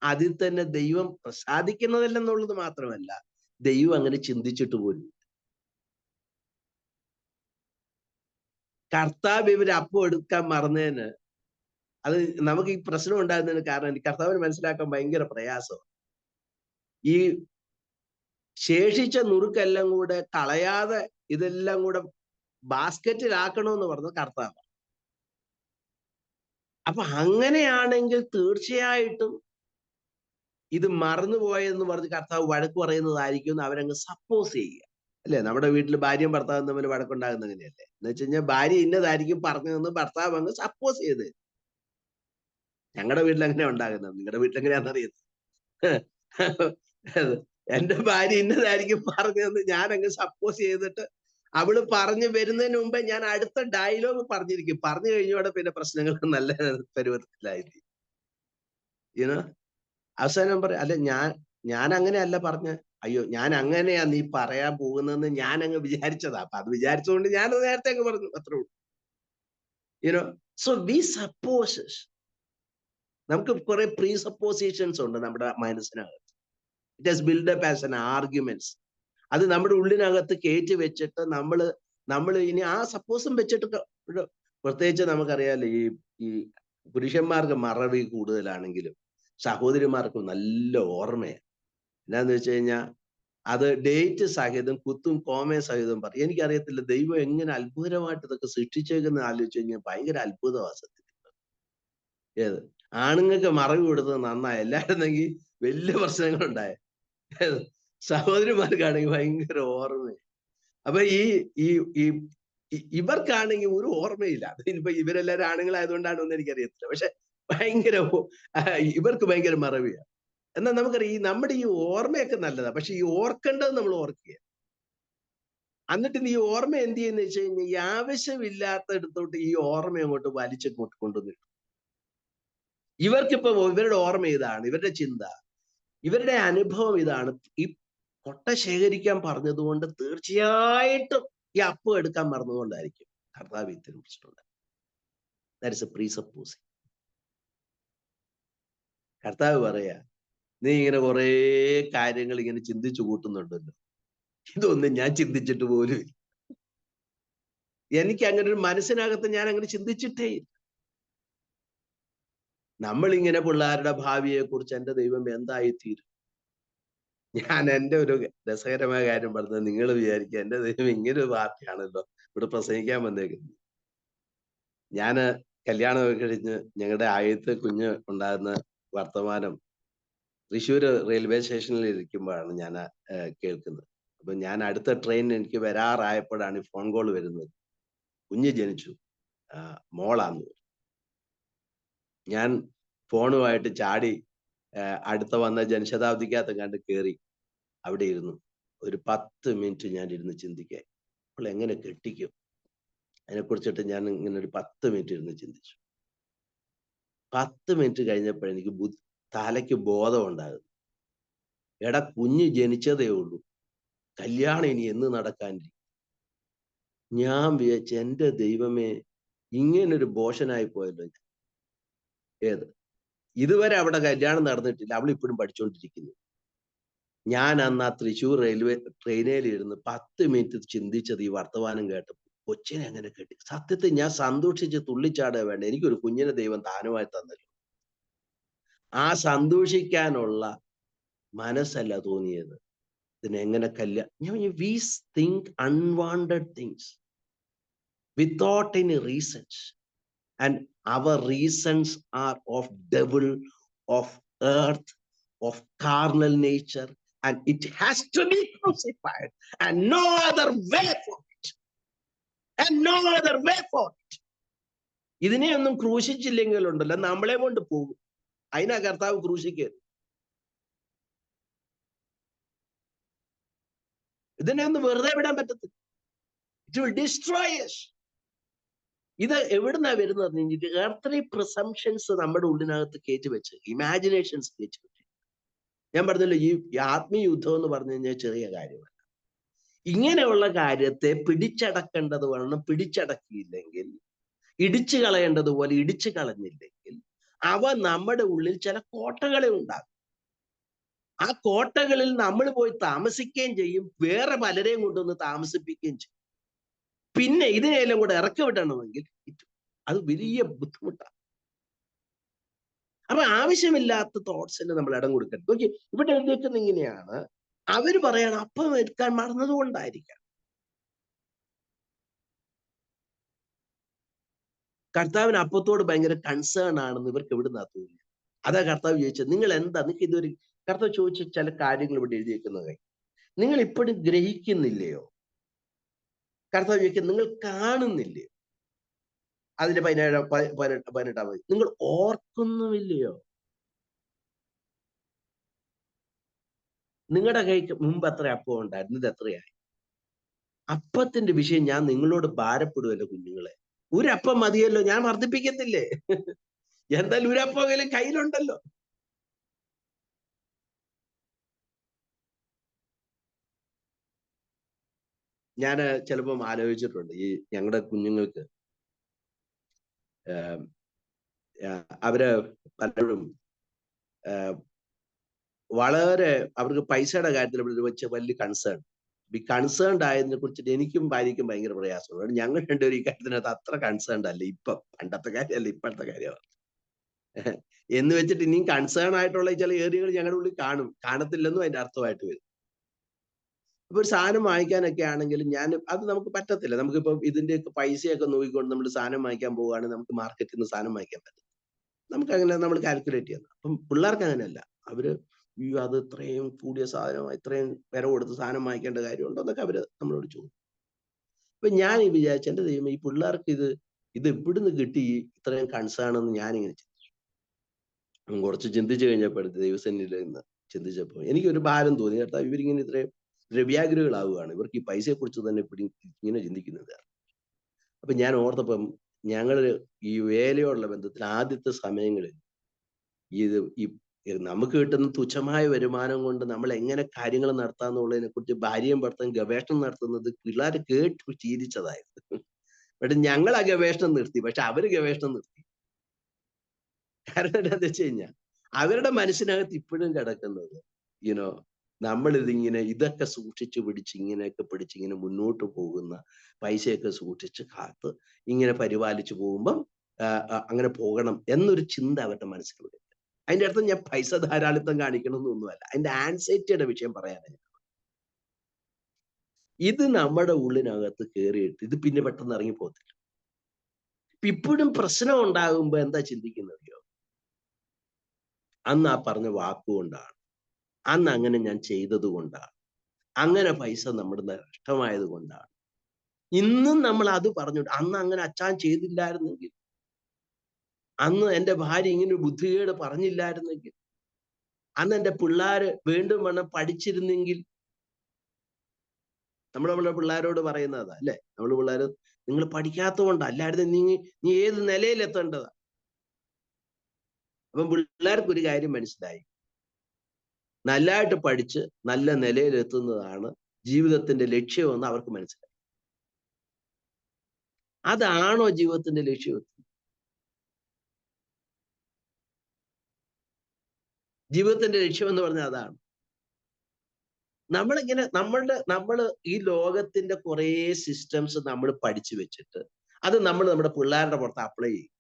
അതിൽ തന്നെ ദൈവം പ്രസാദിക്കുന്നതല്ലെന്നുള്ളത് മാത്രമല്ല, ദൈവം അങ്ങനെ ചിന്തിച്ചിട്ട് പോലും. കർത്താവ് ഇവര് അപ്പം എടുക്കാൻ മറന്നതിന് അത് നമുക്ക് ഈ പ്രശ്നം ഉണ്ടാകുന്നതിന് കാരണം എനിക്ക് കർത്താവിന് മനസ്സിലാക്കാൻ ഭയങ്കര പ്രയാസം. ഈ ശേഷിച്ച നുറുക്കെല്ലാം കൂടെ കളയാതെ ഇതെല്ലാം കൂടെ ബാസ്ക്കറ്റിലാക്കണമെന്ന് പറഞ്ഞ കർത്താവ്. അപ്പൊ അങ്ങനെയാണെങ്കിൽ തീർച്ചയായിട്ടും ഇത് മറന്നുപോയെന്ന് പറഞ്ഞ് കർത്താവ് വഴക്ക് പറയുന്നതായിരിക്കും എന്ന് അവരങ്ങ് സപ്പോസ് ചെയ്യുക, അല്ലെ? നമ്മുടെ വീട്ടിൽ ഭാര്യയും ഭർത്താവും തമ്മിൽ വഴക്കുണ്ടാകുന്ന അങ്ങനെയല്ലേ? എന്ന് വെച്ച് കഴിഞ്ഞാൽ ഭാര്യ ഇന്നതായിരിക്കും പറഞ്ഞതെന്ന് ഭർത്താവ് അങ്ങ് സപ്പോസ് ചെയ്ത്. ഞങ്ങളുടെ വീട്ടിൽ എങ്ങനെയാ ഉണ്ടാകുന്നത്, നിങ്ങളുടെ വീട്ടിൽ എങ്ങനെയാണെന്നറിയുന്നത്? എന്റെ ഭാര്യ ഇന്നതായിരിക്കും പറഞ്ഞതെന്ന് ഞാൻ അങ്ങ് സപ്പോസ് ചെയ്തിട്ട് അവള് പറഞ്ഞു വരുന്നതിന് മുമ്പേ ഞാൻ അടുത്ത ഡയലോഗ് പറഞ്ഞിരിക്കും. പറഞ്ഞു കഴിഞ്ഞോടെ പിന്നെ പ്രശ്നങ്ങൾ നല്ല പരുവത്തിലായിരിക്കും. അവസാനം പറയും, അല്ല ഞാൻ അങ്ങനെയല്ല പറഞ്ഞ, അയ്യോ ഞാൻ അങ്ങനെയാ നീ പറയാൻ പോകുന്നതെന്ന് ഞാൻ അങ്ങ് വിചാരിച്ചതാ. അപ്പൊ അത് വിചാരിച്ചുകൊണ്ട് ഞാനത് നേരത്തെ അങ്ങ് പറഞ്ഞു, അത്രേ ഉള്ളൂ. So we supposes. നമുക്ക് കുറെ പ്രീ സപ്പോസിഷൻസ് ഉണ്ട് നമ്മുടെ മനസ്സിനകത്ത്. It has build up as an arguments. അത് നമ്മുടെ ഉള്ളിനകത്ത് കയറ്റി വെച്ചിട്ട് നമ്മൾ ഇനി ആ സപ്പോസും വെച്ചിട്ട് പ്രത്യേകിച്ച് നമുക്കറിയാലോ, ഈ പുരുഷന്മാർക്ക് മറവി കൂടുതലാണെങ്കിലും സഹോദരിമാർക്ക് നല്ല ഓർമ്മയാണ്. എന്നാന്ന് വെച്ച് കഴിഞ്ഞാൽ അത് ഡേറ്റ് സഹിതം കുത്തും കോമയും സഹിതം പറയും. എനിക്കറിയത്തില്ല ദൈവം എങ്ങനെ അത്ഭുതമായിട്ട് ഇതൊക്കെ സൃഷ്ടിച്ചേക്കുന്ന ആലോചിച്ച് കഴിഞ്ഞാൽ ഭയങ്കര അത്ഭുതമാണ് സത്യത്തിൽ. ഏത് ആണുങ്ങൾക്ക് മറവി കൊടുത്തത് നന്നായി, എല്ലായിരുന്നെങ്കിൽ വലിയ പ്രശ്നങ്ങളുണ്ടായ. സഹോദരിമാർക്കാണെങ്കിൽ ഭയങ്കര ഓർമ്മ. അപ്പൊ ഈ ഇവർക്കാണെങ്കിൽ ഒരു ഓർമ്മയില്ല. ഇനിയിപ്പോ ഇവരെല്ലാവരും ആണുങ്ങളായതുകൊണ്ടാണോ എന്ന് എനിക്കറിയത്തില്ല. പക്ഷെ ഇവർക്ക് ഭയങ്കര മറവിയാണ്. എന്നാൽ നമുക്കറിയാം നമ്മുടെ ഈ ഓർമ്മയൊക്കെ നല്ലതാ, പക്ഷെ ഈ ഓർക്കേണ്ടത് നമ്മൾ ഓർക്കുക. എന്നിട്ട് ഈ ഓർമ്മ എന്ത് ചെയ്യുന്ന വെച്ച് കഴിഞ്ഞാൽ ഈ ആവശ്യമില്ലാത്തടത്തോട്ട് ഈ ഓർമ്മ അങ്ങോട്ട് വലിച്ചിങ്ങോട്ട് കൊണ്ടുവന്നിട്ടു. ഇവർക്കിപ്പോ ഇവരുടെ ഓർമ്മ ഇതാണ്, ഇവരുടെ ചിന്ത, ഇവരുടെ അനുഭവം ഇതാണ്. ഈ കൊട്ട ശേഖരിക്കാൻ പറഞ്ഞതുകൊണ്ട് തീർച്ചയായിട്ടും ഈ അപ്പം എടുക്കാൻ മറന്നുകൊണ്ടായിരിക്കും കർത്താവ് ഇത്തരം പ്രശ്നമുണ്ട്. That is a presupposing. കർത്താവ് പറയാ, നീ ഇങ്ങനെ കുറെ കാര്യങ്ങൾ ഇങ്ങനെ ചിന്തിച്ചു കൂട്ടുന്നുണ്ടല്ലോ, ഇതൊന്നും ഞാൻ ചിന്തിച്ചിട്ട് പോലും ഇല്ല. എനിക്ക് അങ്ങനെ ഒരു മനസ്സിനകത്ത് ഞാൻ അങ്ങനെ ചിന്തിച്ചിട്ടേ ഇല്ല. നമ്മളിങ്ങനെ പിള്ളേരുടെ ഭാവിയെ കുറിച്ച് എൻ്റെ ദൈവം എന്തായിത്തീരും. ഞാൻ എൻ്റെ ഒരു രസകരമായ കാര്യം പറഞ്ഞത് നിങ്ങൾ വിചാരിക്കുക, എൻ്റെ ദൈവം ഇങ്ങനെ ഒരു പാർട്ടിയാണല്ലോ ഇവിടെ പ്രസംഗിക്കാൻ വന്നേക്കുന്നത്. ഞാൻ കല്യാണം കഴിഞ്ഞ് ഞങ്ങളുടെ ആദ്യത്തെ കുഞ്ഞ് ഉണ്ടാകുന്ന വർത്തമാനം തൃശ്ശൂര് റെയിൽവേ സ്റ്റേഷനിൽ ഇരിക്കുമ്പോഴാണ് ഞാൻ കേൾക്കുന്നത്. അപ്പൊ ഞാൻ അടുത്ത ട്രെയിൻ എനിക്ക് വരാറായപ്പോഴാണ് ഈ ഫോൺ കോൾ വരുന്നത്. കുഞ്ഞ് ജനിച്ചു, മോളാന്ന്. ഞാൻ ഫോണുമായിട്ട് ചാടി അടുത്ത വന്ന ജനശതാബ്ദിക്കകത്ത് കണ്ട് കയറി അവിടെ ഇരുന്നു. ഒരു 10 മിനിറ്റ് ഞാൻ ഇരുന്ന് ചിന്തിക്കാൻ, അപ്പോൾ എങ്ങനെ കെട്ടിക്കും അതിനെക്കുറിച്ചിട്ട് ഞാൻ ഇങ്ങനെ ഒരു 10 മിനിറ്റ് ഇരുന്ന് ചിന്തിച്ചു. 10 മിനിറ്റ് കഴിഞ്ഞപ്പോഴെനിക്ക് തലയ്ക്ക് ബോധം ഉണ്ടാകുന്നു. എടാ, കുഞ്ഞ് ജനിച്ചതേ ഉള്ളൂ, കല്യാണം ഇനി എന്ന് നടക്കാനിരിക്കും. ഞാൻ വിചാരിച്ച എൻ്റെ ദൈവമേ, ഇങ്ങനൊരു ബോഷനായി പോയല്ലോ. ഏത് ഇതുവരെ അവിടെ കല്യാണം നടന്നിട്ടില്ല, അവളിപ്പോഴും പഠിച്ചുകൊണ്ടിരിക്കുന്നു. ഞാൻ അന്ന് ആ തൃശ്ശൂർ റെയിൽവേ ട്രെയിനിലിരുന്ന് 10 മിനിറ്റ് ചിന്തിച്ചത് ഈ വർത്തമാനം കേട്ടപ്പോൾ കൊച്ചിനെ എങ്ങനെ കെട്ടി. സത്യത്തിൽ ഞാൻ സന്തോഷിച്ച് തുള്ളിച്ചാടുക വേണ്ട, എനിക്കൊരു കുഞ്ഞിനെ ദൈവം ദാനമായി തന്നല്ലോ. ആ സന്തോഷിക്കാനുള്ള മനസ്സല്ല തോന്നിയത്. ഇതിനെങ്ങനെ we think unwanted things without any reasons, and our reasons are of devil, of earth, of carnal nature, and it has to be crucified, and no other way for it, and no other way for it. ഇതിനെ ഒന്നും ക്രൂശിച്ചില്ലെങ്കിലുണ്ടല്ലോ നമ്മളെ കൊണ്ട് പോകും. അതിനാ കർത്താവ് ക്രൂശിക്ക്. ഇതിനെ ഒന്ന് വെറുതെ വിടാൻ പറ്റത്തില്ല. It will destroy us. ഇത് എവിടുന്നാ വരുന്നത്? എർത്തലി പ്രിസംഷൻസ് നമ്മുടെ ഉള്ളിനകത്ത് കയറ്റി വെച്ച്, ഇമാജിനേഷൻസ് കയറ്റി വെച്ച്. ഞാൻ പറഞ്ഞല്ലോ, ഈ ആത്മീയ യുദ്ധം എന്ന് പറഞ്ഞു കഴിഞ്ഞാൽ ചെറിയ കാര്യമല്ല. ഇങ്ങനെയുള്ള കാര്യത്തെ പിടിച്ചടക്കേണ്ടത് വേണം. പിടിച്ചടക്കിയില്ലെങ്കിൽ, ഇടിച്ചു കളയേണ്ടതുപോലെ ഇടിച്ചു കളഞ്ഞില്ലെങ്കിൽ, അവ നമ്മുടെ ഉള്ളിൽ ചില കോട്ടകളെ ഉണ്ടാകും. ആ കോട്ടകളിൽ നമ്മൾ പോയി താമസിക്കുകയും ചെയ്യും, വേറെ പലരെയും കൊണ്ടുവന്ന് താമസിപ്പിക്കുകയും ചെയ്യും. പിന്നെ ഇതിനെല്ലാം കൂടെ ഇറക്കി വിടണമെങ്കിൽ അത് വലിയ ബുദ്ധിമുട്ടാണ്. അപ്പൊ ആവശ്യമില്ലാത്ത തോട്ട്സിന് നമ്മൾ ഇടം കൊടുക്കരുത്. ഓക്കെ, ഇവിടെ എഴുതിയേക്കുന്ന ഇങ്ങനെയാണ്. അവര് പറയണം അപ്പം എടുക്കാൻ മറന്നത് കൊണ്ടായിരിക്കാം. കർത്താവിന് അപ്പത്തോട് ഭയങ്കര കൺസേൺ ആണെന്ന് ഇവർക്ക് എവിടുന്നാ തോന്നുന്നു. അതാ കർത്താവ് ചോദിച്ചത്, നിങ്ങൾ എന്താ, നിങ്ങൾക്ക് ഇതൊരു, കർത്താവ് ചോദിച്ച ചില കാര്യങ്ങൾ ഇവിടെ എഴുതിയേക്കുന്നത് നിങ്ങൾ ഇപ്പോഴും ഗ്രഹിക്കുന്നില്ലയോ? കർത്താവ് ചോദിക്കുന്നത് നിങ്ങൾ കാണുന്നില്ലയോ? അതിന്റെ 18 നിങ്ങൾ ഓർക്കുന്നുമില്ലയോ? നിങ്ങളുടെ കൈക്ക് മുമ്പ് എത്ര അപ്പം ഉണ്ടായിരുന്നു, ഇത് എത്രയായി? അപ്പത്തിന്റെ വിഷയം ഞാൻ നിങ്ങളോട് ഭാരപ്പെടുമല്ലോ കുഞ്ഞുങ്ങളെ. ഒരപ്പം മതിയല്ലോ, ഞാൻ വർദ്ധിപ്പിക്കത്തില്ലേ? എന്തായാലും ഒരപ്പെങ്കിലും കയ്യിലുണ്ടല്ലോ. ഞാൻ ചിലപ്പം ആലോചിച്ചിട്ടുണ്ട്, ഈ ഞങ്ങളുടെ കുഞ്ഞുങ്ങൾക്ക് അവര് പലരും വളരെ അവർക്ക് പൈസയുടെ കാര്യത്തിൽ ഇവിടെ വെച്ച വലിയ കൺസേൺ. ഈ കൺസേൺഡ് ആയതിനെ കുറിച്ചിട്ട് എനിക്കും ഭാര്യയ്ക്കും ഭയങ്കര പ്രയാസമുണ്ട്. ഞങ്ങൾ രണ്ടുപേരും ഈ കാര്യത്തിനകത്ത് അത്ര കൺസേൺഡ് അല്ല. ഇപ്പം പണ്ടത്തെ കാര്യമല്ല, ഇപ്പോഴത്തെ കാര്യമാണ്. എന്ന് വെച്ചിട്ട് ഇനിയും കൺസേൺ ആയിട്ടുള്ള ചില ഏരിയകൾ ഞങ്ങളുടെ ഉള്ളിൽ കാണത്തില്ലെന്നും അതിന്റെ അർത്ഥമായിട്ട് വരും. ഇപ്പൊ ഒരു സാധനം വാങ്ങിക്കാനൊക്കെ ആണെങ്കിലും അത് നമുക്ക് പറ്റത്തില്ല. നമുക്കിപ്പോ ഇതിന്റെയൊക്കെ പൈസയൊക്കെ നോക്കിക്കൊണ്ട് നമ്മൾ സാധനം വാങ്ങിക്കാൻ പോവുകയാണെങ്കിൽ നമുക്ക് മാർക്കറ്റിൽ നിന്ന് സാധനം വാങ്ങിക്കാൻ പറ്റും. നമുക്ക് അങ്ങനെ നമ്മൾ കാൽക്കുലേറ്റ് ചെയ്യണം. അപ്പം പിള്ളേർക്ക് അങ്ങനെയല്ല. അവര് അത് ഇത്രയും കൂടിയ സാധനം, ഇത്രയും വില കൊടുത്ത് സാധനം വാങ്ങിക്കേണ്ട കാര്യമുണ്ടോ എന്നൊക്കെ അവര് നമ്മളോട് ചോദിക്കും. അപ്പൊ ഞാൻ ഈ വിചാരിച്ചു, എന്റെ ദൈവം, ഈ പിള്ളേർക്ക് ഇത് എവിടുന്ന് കിട്ടി ഇത്രയും കൺസേൺ എന്ന് ഞാനിങ്ങനെ ചിന്തിച്ചു. കുറച്ച് ചിന്തിച്ചു കഴിഞ്ഞപ്പോൾ ദൈവസന്നിധിയിൽ നിന്ന് ചിന്തിച്ചപ്പോൾ എനിക്കൊരു ഭാരം തോന്നി. കേട്ടോ, ഇവരിങ്ങനെ ഇത്രയും ദ്രവ്യാഗ്രഹികളാവുകയാണ്, ഇവർക്ക് ഈ പൈസയെ കുറിച്ച് തന്നെ ഇങ്ങനെ ചിന്തിക്കുന്നത്. അപ്പൊ ഞാൻ ഓർത്തപ്പം ഞങ്ങൾ ഈ വേലയോടുള്ള ബന്ധത്തിൽ ആദ്യത്തെ സമയങ്ങളിൽ ഈ നമുക്ക് കിട്ടുന്ന തുച്ഛമായ വരുമാനം കൊണ്ട് നമ്മൾ എങ്ങനെ കാര്യങ്ങൾ നടത്താന്നുള്ളതിനെ കുറിച്ച് ഭാര്യയും ഭർത്താവും ഗവേഷണം നടത്തുന്നത് പിള്ളേർ കേട്ട് ശീലിച്ചതായിരുന്നു. പക്ഷെ ഞങ്ങൾ ആ ഗവേഷണം നിർത്തി, പക്ഷെ അവര് ഗവേഷണം നിർത്തി. കാരണം എന്താണെന്ന് വെച്ച് കഴിഞ്ഞാൽ അവരുടെ മനസ്സിനകത്ത് ഇപ്പോഴും കിടക്കുന്നത് നമ്മളിതിങ്ങനെ ഇതൊക്കെ സൂക്ഷിച്ചു പിടിച്ച് ഇങ്ങനെ മുന്നോട്ട് പോകുന്ന പൈസയൊക്കെ സൂക്ഷിച്ച് കാത്ത് ഇങ്ങനെ പരിപാലിച്ചു പോകുമ്പം അങ്ങനെ പോകണം എന്നൊരു ചിന്ത അവരുടെ മനസ്സിലൂടെ. അതിന്റെ അർത്ഥം ഞാൻ പൈസ ധാരാളിത്തം കാണിക്കണമെന്നൊന്നുമല്ല, അതിന്റെ ആൻസൈറ്റിയുടെ വിഷയം പറയാനാണ്. ഇത് നമ്മുടെ ഉള്ളിനകത്ത് കയറിയിട്ട് ഇത് പിന്നെ പെട്ടെന്ന് ഇറങ്ങിപ്പോകത്തില്ല. ഇപ്പോഴും പ്രശ്നം ഉണ്ടാകുമ്പോ എന്താ ചിന്തിക്കുന്നറിയോ? അന്ന് ആ പറഞ്ഞ വാക്കുകൊണ്ടാണ്, അന്ന് അങ്ങനെ ഞാൻ ചെയ്തത് കൊണ്ടാണ്, അങ്ങനെ പൈസ നമ്മുടെ നഷ്ടമായത് കൊണ്ടാണ്. ഇന്നും നമ്മൾ അത് പറഞ്ഞു, അന്ന് അങ്ങനെ അച്ഛൻ ചെയ്തില്ലായിരുന്നെങ്കിൽ, അന്ന് എൻ്റെ ഭാര്യ ഇങ്ങനെ ബുദ്ധികേട് പറഞ്ഞില്ലായിരുന്നെങ്കിൽ, അന്ന് എൻ്റെ പിള്ളേര് വീണ്ടും വേണം പഠിച്ചിരുന്നെങ്കിൽ. നമ്മളെ പിള്ളേരോട് പറയുന്നതാ അല്ലെ, നമ്മള് പിള്ളേര് നിങ്ങൾ പഠിക്കാത്തത് കൊണ്ടാ, അല്ലായിരുന്നു നീ ഏത് നിലയിലെത്തേണ്ടതാ. അപ്പം പിള്ളേർക്ക് ഒരു കാര്യം മനസ്സിലായി, നല്ലതായിട്ട് പഠിച്ച് നല്ല നിലയിലെത്തുന്നതാണ് ജീവിതത്തിന്റെ ലക്ഷ്യമെന്ന് അവർക്ക് മനസ്സിലായി. അതാണോ ജീവിതത്തിന്റെ ലക്ഷ്യം? ജീവിതത്തിന്റെ ലക്ഷ്യം എന്ന് പറഞ്ഞാൽ അതാണ്. നമ്മൾ ഈ ലോകത്തിന്റെ കുറെ സിസ്റ്റംസ് നമ്മൾ പഠിച്ചു വെച്ചിട്ട് അത് നമ്മൾ നമ്മുടെ പിള്ളേരുടെ പുറത്ത് അപ്ലൈ ചെയ്യും.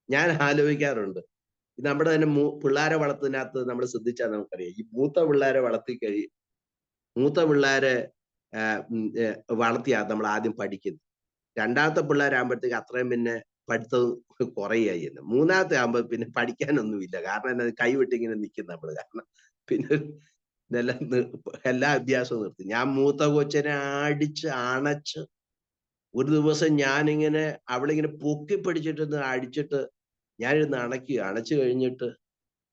ഞാൻ ആലോചിക്കാറുണ്ട്, നമ്മുടെ തന്നെ പിള്ളേരെ വളർത്തുന്നതിനകത്ത് നമ്മൾ ശ്രദ്ധിച്ചാൽ നമുക്കറിയാം, ഈ മൂത്ത പിള്ളേരെ വളർത്തിയാ നമ്മൾ ആദ്യം പഠിക്കുന്നത്. രണ്ടാമത്തെ പിള്ളേരാകുമ്പോഴത്തേക്ക് അത്രയും പിന്നെ പഠിത്തം കുറയായി. മൂന്നാമത്തെ ആകുമ്പോ പിന്നെ പഠിക്കാനൊന്നുമില്ല. കാരണം എന്നാ, കൈവിട്ടിങ്ങനെ നിൽക്കും നമ്മള്. കാരണം പിന്നെ എല്ലാ അഭ്യാസവും നിർത്തി. ഞാൻ മൂത്ത കൊച്ചിനെ അടിച്ച് അണച്ച് ഒരു ദിവസം ഞാനിങ്ങനെ അവളിങ്ങനെ പൊക്കി പിടിച്ചിട്ട് അടിച്ചിട്ട് ഞാനിരുന്ന് അണച്ചു കഴിഞ്ഞിട്ട്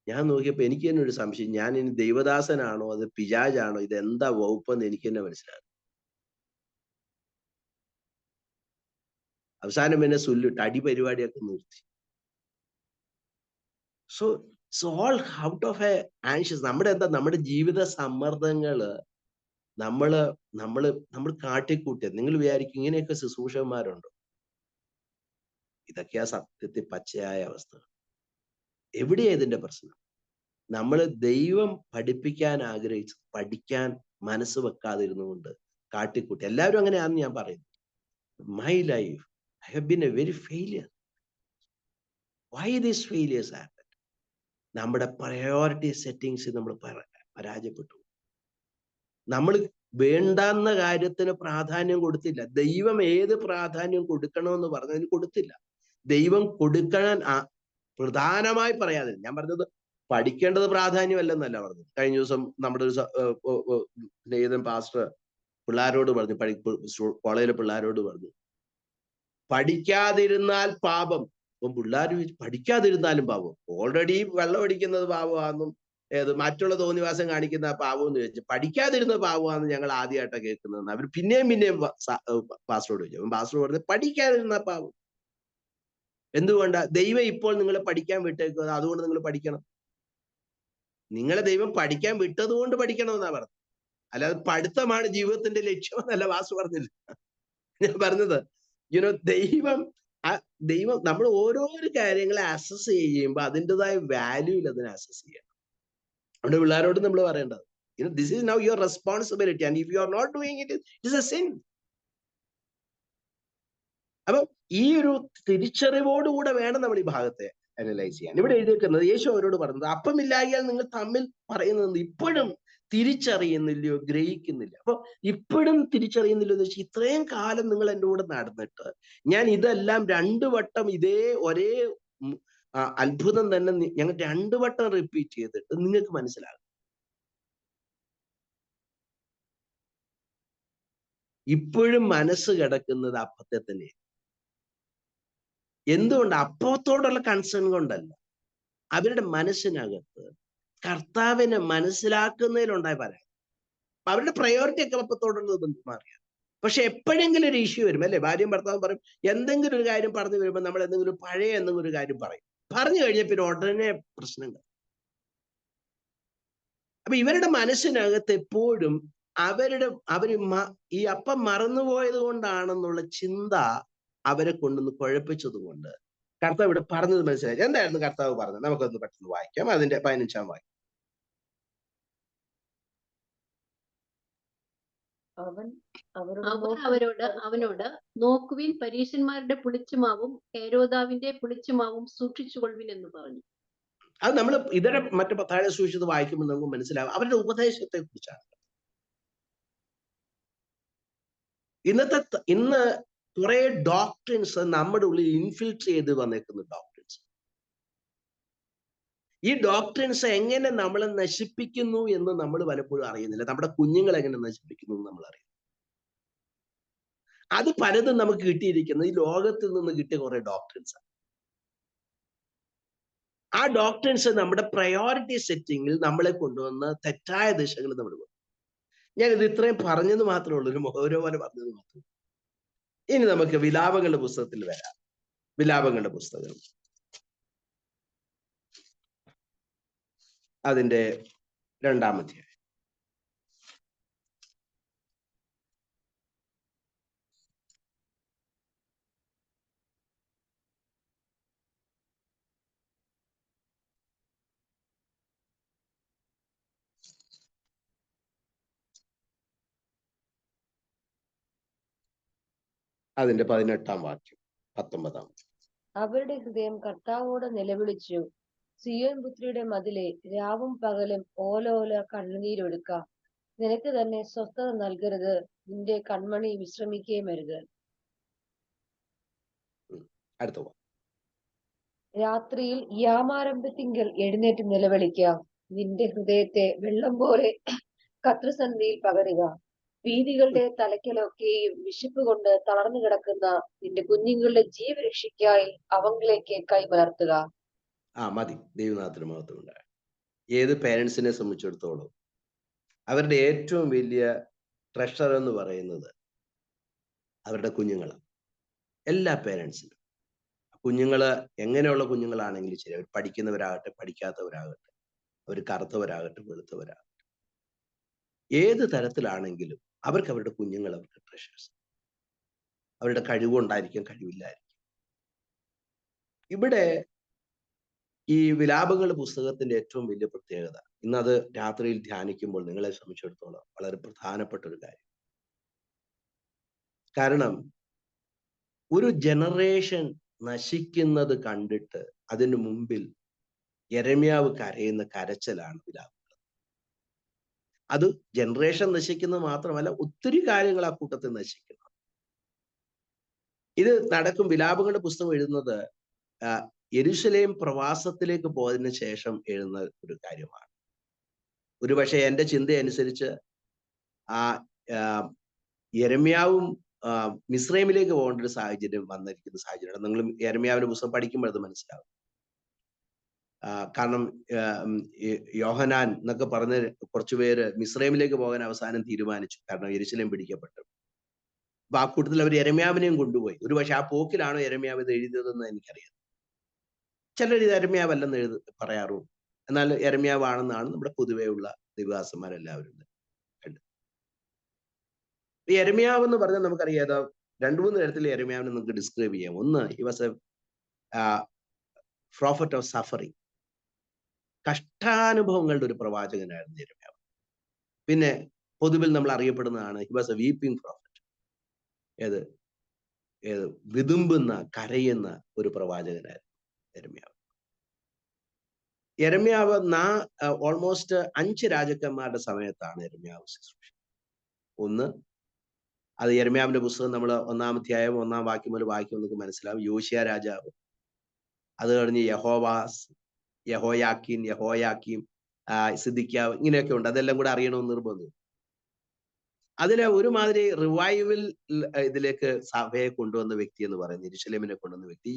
ഞാൻ നോക്കിയപ്പോ എനിക്ക് തന്നെ ഒരു സംശയം, ഞാൻ ഇനി ദൈവദാസനാണോ അത് പിശാചാണോ, ഇത് എന്താ വകുപ്പെന്ന് എനിക്ക് തന്നെ മനസ്സിലാകും. അവസാനം പിന്നെ സുല്ലിട്ട് അടി പരിപാടിയൊക്കെ നിർത്തി. So it's all out of A anxious. നമ്മുടെ ജീവിത സമ്മർദ്ദങ്ങള് നമ്മൾ കാട്ടിക്കൂട്ടിയത്. നിങ്ങൾ വിചാരിക്കും ഇങ്ങനെയൊക്കെ ശുശ്രൂഷന്മാരുണ്ടോ? ഇതൊക്കെയാ സത്യത്തിൽ പച്ചയായ അവസ്ഥ. എവിടെയാ ഇതിന്റെ പ്രശ്നം? നമ്മൾ ദൈവം പഠിപ്പിക്കാൻ ആഗ്രഹിച്ച് പഠിക്കാൻ മനസ്സ് വെക്കാതിരുന്നുകൊണ്ട് കാട്ടിക്കൂട്ടി. എല്ലാവരും അങ്ങനെയാണെന്ന് ഞാൻ പറയുന്നു. My life I have been A very failure. Y these failures happen? നമ്മുടെ പ്രയോറിറ്റി സെറ്റിങ്സ് നമ്മൾ പരാജയപ്പെട്ടു. നമ്മൾ വേണ്ടാന്ന കാര്യത്തിന് പ്രാധാന്യം കൊടുത്തില്ല. ദൈവം ഏത് പ്രാധാന്യം കൊടുക്കണമെന്ന് പറഞ്ഞതിന് കൊടുത്തില്ല. ദൈവം കൊടുക്കാൻ പ്രധാനമായി പറയാതെ, ഞാൻ പറഞ്ഞത് പഠിക്കേണ്ടത് പ്രാധാന്യമല്ലെന്നല്ല പറഞ്ഞത്. കഴിഞ്ഞ ദിവസം നമ്മുടെ ഒരു പാസ്റ്റർ പിള്ളേരോട് പറഞ്ഞു, കോളേജിലെ പിള്ളേരോട് പറഞ്ഞു, പഠിക്കാതിരുന്നാൽ പാപം. അപ്പം പിള്ളേർ പഠിക്കാതിരുന്നാലും പാപം, ഓൾറെഡി വെള്ളം അടിക്കുന്നത് പാപമാണെന്നും മറ്റുള്ള തോന്നിവാസം കാണിക്കുന്ന പാപം എന്ന് ചോദിച്ചു. പഠിക്കാതിരുന്ന പാപമാണെന്ന് ഞങ്ങൾ ആദ്യമായിട്ടാണ് കേൾക്കുന്നതെന്ന് അവർ പിന്നെയും പാസ്റ്ററോട് ചോദിച്ചു. അപ്പം പാസ്റ്റർ പറഞ്ഞത് പഠിക്കാതിരുന്ന പാപം. എന്തുകൊണ്ടാ? ദൈവം ഇപ്പോൾ നിങ്ങളെ പഠിക്കാൻ വിട്ടേക്കുന്നത്, അതുകൊണ്ട് നിങ്ങൾ പഠിക്കണം. നിങ്ങളെ ദൈവം പഠിക്കാൻ വിട്ടത് കൊണ്ട് പഠിക്കണമെന്നാ പറഞ്ഞത്. അല്ലാതെ പഠിത്തമാണ് ജീവിതത്തിന്റെ ലക്ഷ്യം എന്നല്ല പാസ്റ്റർ പറഞ്ഞില്ല. ഞാൻ പറഞ്ഞത് ദൈവം നമ്മൾ ഓരോരോ കാര്യങ്ങളെ അസസ് ചെയ്യുമ്പോൾ അതിൻ്റെതായ വാല്യൂയിൽ അതിനെ അസസ് ചെയ്യണം. അവിടെ പിള്ളേരോട് നമ്മൾ പറയേണ്ടത്, this is now your responsibility and if you are not doing it it's a sin. അപ്പൊ ഈ ഒരു തിരിച്ചറിവോടുകൂടെ വേണം നമ്മൾ ഈ ഭാഗത്തെ അനലൈസ് ചെയ്യാൻ. ഇവിടെ എഴുതിയിരിക്കുന്നത്, യേശു അവരോട് പറഞ്ഞത്, അപ്പമില്ലായാൽ നിങ്ങൾ തമ്മിൽ പറയുന്നത് ഇപ്പോഴും തിരിച്ചറിയുന്നില്ലയോ, ഗ്രഹിക്കുന്നില്ല. അപ്പൊ ഇപ്പോഴും തിരിച്ചറിയുന്നില്ല എന്ന് വെച്ചാൽ, ഇത്രയും കാലം നിങ്ങൾ എൻ്റെ കൂടെ നടന്നിട്ട് ഞാൻ ഇതെല്ലാം 2 വട്ടം ഒരേ അത്ഭുതം തന്നെ ഞങ്ങൾ 2 വട്ടം റിപ്പീറ്റ് ചെയ്തിട്ട് നിങ്ങൾക്ക് മനസ്സിലാകും. ഇപ്പോഴും മനസ്സ് കിടക്കുന്നത് അപ്പത്തെ തന്നെ. എന്തുകൊണ്ട്? അപ്പത്തോടുള്ള കൺസേൺ കൊണ്ടല്ല, അവരുടെ മനസ്സിനകത്ത് കർത്താവിനെ മനസ്സിലാക്കുന്നതിലുണ്ടായ പരാതി. അവരുടെ പ്രയോറിറ്റി ഒക്കെ അപ്പത്തോടുള്ളത് ബന്ധമാറിയാം. പക്ഷെ എപ്പോഴെങ്കിലും ഒരു ഇഷ്യൂ വരും, അല്ലെ? ഭാര്യയും ഭർത്താവും പറയും, എന്തെങ്കിലും ഒരു കാര്യം പറഞ്ഞു വരുമ്പോൾ നമ്മൾ എന്തെങ്കിലും ഒരു കാര്യം പറയും. പറഞ്ഞു കഴിഞ്ഞാൽ പിന്നെ ഉടനെ പ്രശ്നങ്ങൾ. അപ്പൊ ഇവരുടെ മനസ്സിനകത്ത് എപ്പോഴും അവര് ഈ അപ്പം മറന്നുപോയത് കൊണ്ടാണെന്നുള്ള ചിന്ത അവരെ കൊണ്ടൊന്ന് കുഴപ്പിച്ചത് കൊണ്ട് കർത്താവ് ഇവിടെ പറഞ്ഞത് മനസ്സിലായി. എന്തായിരുന്നു കർത്താവ് പറഞ്ഞത്? നമുക്കൊന്ന് പെട്ടെന്ന് വായിക്കാം. അതിന്റെ 15-ാം വാക്യം. അവനോട് നോക്കുവിൻ, പരീശന്മാരുടെ പുളിച്ചുമാവും ഹേരോദാവിന്റെ പുളിച്ചുമാവും സൂക്ഷിച്ചുകൊള്ളുവിൻ എന്ന് പറഞ്ഞു. അത് നമ്മൾ ഇതര മറ്റു പത്താഴ സൂക്ഷിച്ചത് വായിക്കുമ്പോൾ നമുക്ക് മനസ്സിലാവും അവരുടെ ഉപദേശത്തെ കുറിച്ചാണ്. ഇന്ന് കുറെ ഡോക്ട്രിൻസ് നമ്മുടെ ഉള്ളിൽ ഇൻഫിൽട്രേറ്റ് ചെയ്ത് വന്നേക്കുന്ന ഡോക്ട്രിൻസ്. ഈ ഡോക്ട്രിൻസ് എങ്ങനെ നമ്മളെ നശിപ്പിക്കുന്നു എന്ന് നമ്മൾ പലപ്പോഴും അറിയുന്നില്ല. നമ്മുടെ കുഞ്ഞുങ്ങൾ എങ്ങനെ നശിപ്പിക്കുന്നു എന്ന് നമ്മൾ അറിയുന്നു. അത് പലതും നമുക്ക് കിട്ടിയിരിക്കുന്നത് ഈ ലോകത്തിൽ നിന്ന് കിട്ടിയ കുറെ ഡോക്ട്രിൻസ് ആണ്. ആ ഡോക്ട്രിൻസ് നമ്മുടെ പ്രയോറിറ്റി സെറ്റിങ്ങിൽ നമ്മളെ കൊണ്ടുവന്ന് തെറ്റായ ദിശകൾ നമ്മൾ കൊണ്ടു. ഞാനിത് ഇത്രയും പറഞ്ഞത് മാത്രമേ ഉള്ളൂ, ഓരോ പോലെ പറഞ്ഞത് മാത്രമേ. ഇനി നമുക്ക് വിലാപങ്ങളുടെ പുസ്തകത്തിൽ വരാം. വിലാപങ്ങളുടെ പുസ്തകം അതിന്റെ 2-ാം അധ്യായം. അതിന്റെ 18-ാം വാക്യം, 19-ാം. അവരുടെ ഹൃദയം കർത്താവോട് നിലവിളിച്ചു, സിയോൻ പുത്രിയുടെ മതിലെ, രാവും പകലും ഓലോല കണ്ണുനീരൊടുക്ക. നിനക്ക് തന്നെ സ്വസ്ഥത നൽകരുത്, നിന്റെ കൺമണി വിശ്രമിക്കുകയുമരുത്. രാത്രിയിൽ യാമാരംഭത്തിങ്കൽ എഴുന്നേറ്റ് നിലവിളിക്ക, നിന്റെ ഹൃദയത്തെ വെള്ളം പോലെ കർത്തൃസന്നിധിയിൽ പകരുക. വീഥികളുടെ തലയ്ക്കലൊക്കെയും വിശപ്പ് കൊണ്ട് തളർന്നു കിടക്കുന്ന നിന്റെ കുഞ്ഞുങ്ങളുടെ ജീവരക്ഷയ്ക്കായി അവങ്ങളിലേക്ക് കൈമലർത്തുക. മതി. ദൈവനാഥത്തിന് മഹത്വം ഉണ്ടാകും. ഏത് പേരൻസിനെ സംബന്ധിച്ചിടത്തോളം അവരുടെ ഏറ്റവും വലിയ ട്രഷർ എന്ന് പറയുന്നത് അവരുടെ കുഞ്ഞുങ്ങളാണ്. എല്ലാ പേരൻസിനും കുഞ്ഞുങ്ങള് എങ്ങനെയുള്ള കുഞ്ഞുങ്ങളാണെങ്കിലും ശരി, അവർ പഠിക്കുന്നവരാകട്ടെ പഠിക്കാത്തവരാകട്ടെ, അവർ കറുത്തവരാകട്ടെ വെളുത്തവരാകട്ടെ, ഏത് തരത്തിലാണെങ്കിലും അവർക്ക് അവരുടെ കുഞ്ഞുങ്ങൾ അവർക്ക് ട്രഷേഴ്സ്. അവരുടെ കഴിവുണ്ടായിരിക്കും, കഴിവില്ലായിരിക്കും. ഇവിടെ ഈ വിലാപങ്ങൾ പുസ്തകത്തിന്റെ ഏറ്റവും വലിയ പ്രത്യേകത, ഇന്നത് രാത്രിയിൽ ധ്യാനിക്കുമ്പോൾ നിങ്ങളെ സംബന്ധിച്ചിടത്തോളം വളരെ പ്രധാനപ്പെട്ട ഒരു കാര്യം. കാരണം ഒരു ജനറേഷൻ നശിക്കുന്നത് കണ്ടിട്ട് അതിനു മുമ്പിൽ യെരമ്യാവ് കരയുന്ന കരച്ചിലാണ് വിലാപങ്ങൾ. അത് ജനറേഷൻ നശിക്കുന്നത് മാത്രമല്ല, ഒത്തിരി കാര്യങ്ങൾ ആ കൂട്ടത്തിൽ നശിക്കുന്നു. ഇത് നടക്കും. വിലാപങ്ങളുടെ പുസ്തകം എഴുതുന്നത് യെരൂശലേം പ്രവാസത്തിലേക്ക് പോയതിനു ശേഷം എഴുതുന്ന ഒരു കാര്യമാണ്. ഒരുപക്ഷെ എൻ്റെ ചിന്തയനുസരിച്ച് യെരമ്യാവും മിസ്രൈമിലേക്ക് പോകേണ്ട ഒരു സാഹചര്യം വന്നിരിക്കുന്ന സാഹചര്യമാണ്. നിങ്ങൾ യെരമ്യാവിന്റെ പുസ്തകം പഠിക്കുമ്പോൾ അത് മനസ്സിലാവും. കാരണം യോഹനാൻ എന്നൊക്കെ പറഞ്ഞ കുറച്ചുപേര് മിസ്രൈമിലേക്ക് പോകാൻ അവസാനം തീരുമാനിച്ചു, കാരണം യെരൂശലേം പിടിക്കപ്പെട്ടു. അപ്പൊ ആ കൂട്ടത്തിൽ അവർ യെരമ്യാവിനെയും കൊണ്ടുപോയി. ഒരുപക്ഷെ ആ പോക്കിലാണോ യെരമ്യാവ് ഇത് എഴുതിയതെന്ന് എനിക്കറിയാം. ചിലർ ഇത് യെരമ്യാവല്ലെന്ന് പറയാറും, എന്നാൽ യെരമ്യാവാണെന്നാണ് നമ്മുടെ പൊതുവെയുള്ള ദിവാസന്മാരെല്ലാവരും കണ്ടത്. യെരമ്യാവ് എന്ന് പറഞ്ഞാൽ നമുക്കറിയാം, 2-3 തരത്തിൽ യെരമ്യാവിനെ നമുക്ക് ഡിസ്ക്രൈബ് ചെയ്യാം. ഒന്ന്, he was a prophet of suffering. കഷ്ടാനുഭവങ്ങളുടെ ഒരു പ്രവാചകനായിരുന്നു യെരമ്യാവ്. പിന്നെ പൊതുവിൽ നമ്മൾ അറിയപ്പെടുന്നതാണ് he was a weeping prophet. ഏത് വിതുമ്പുന്ന, കരയുന്ന ഒരു പ്രവാചകനായിരുന്നു യെരമ്യാവ്. യെരമ്യാവ് ഓൾമോസ്റ്റ് 5 രാജാക്കന്മാരുടെ സമയത്താണ് യെരമ്യാവ് ശുശ്രൂഷ. ഒന്ന്, അത് യെരമ്യാവിന്റെ പുസ്തകം നമ്മൾ 1-ാം അധ്യായം 1-ാം വാക്യം മുതൽ വായിക്കുമ്പോൾ നമുക്ക് മനസ്സിലാവും. യോശിയ രാജാവ്, അത് കഴിഞ്ഞ് യഹോവാസ്, യഹോയാക്കീം, സിദ്ദിഖ്യാവ്, ഇങ്ങനെയൊക്കെ ഉണ്ട്. അതെല്ലാം കൂടെ അറിയണമെന്ന് നിർബന്ധം. അതിലെ ഒരുമാതിരി റിവൈവൽ ഇതിലേക്ക് സഭയെ കൊണ്ടുവന്ന വ്യക്തി എന്ന് പറയുന്നത്, യെരൂശലേമിനെ കൊണ്ടുവന്ന വ്യക്തി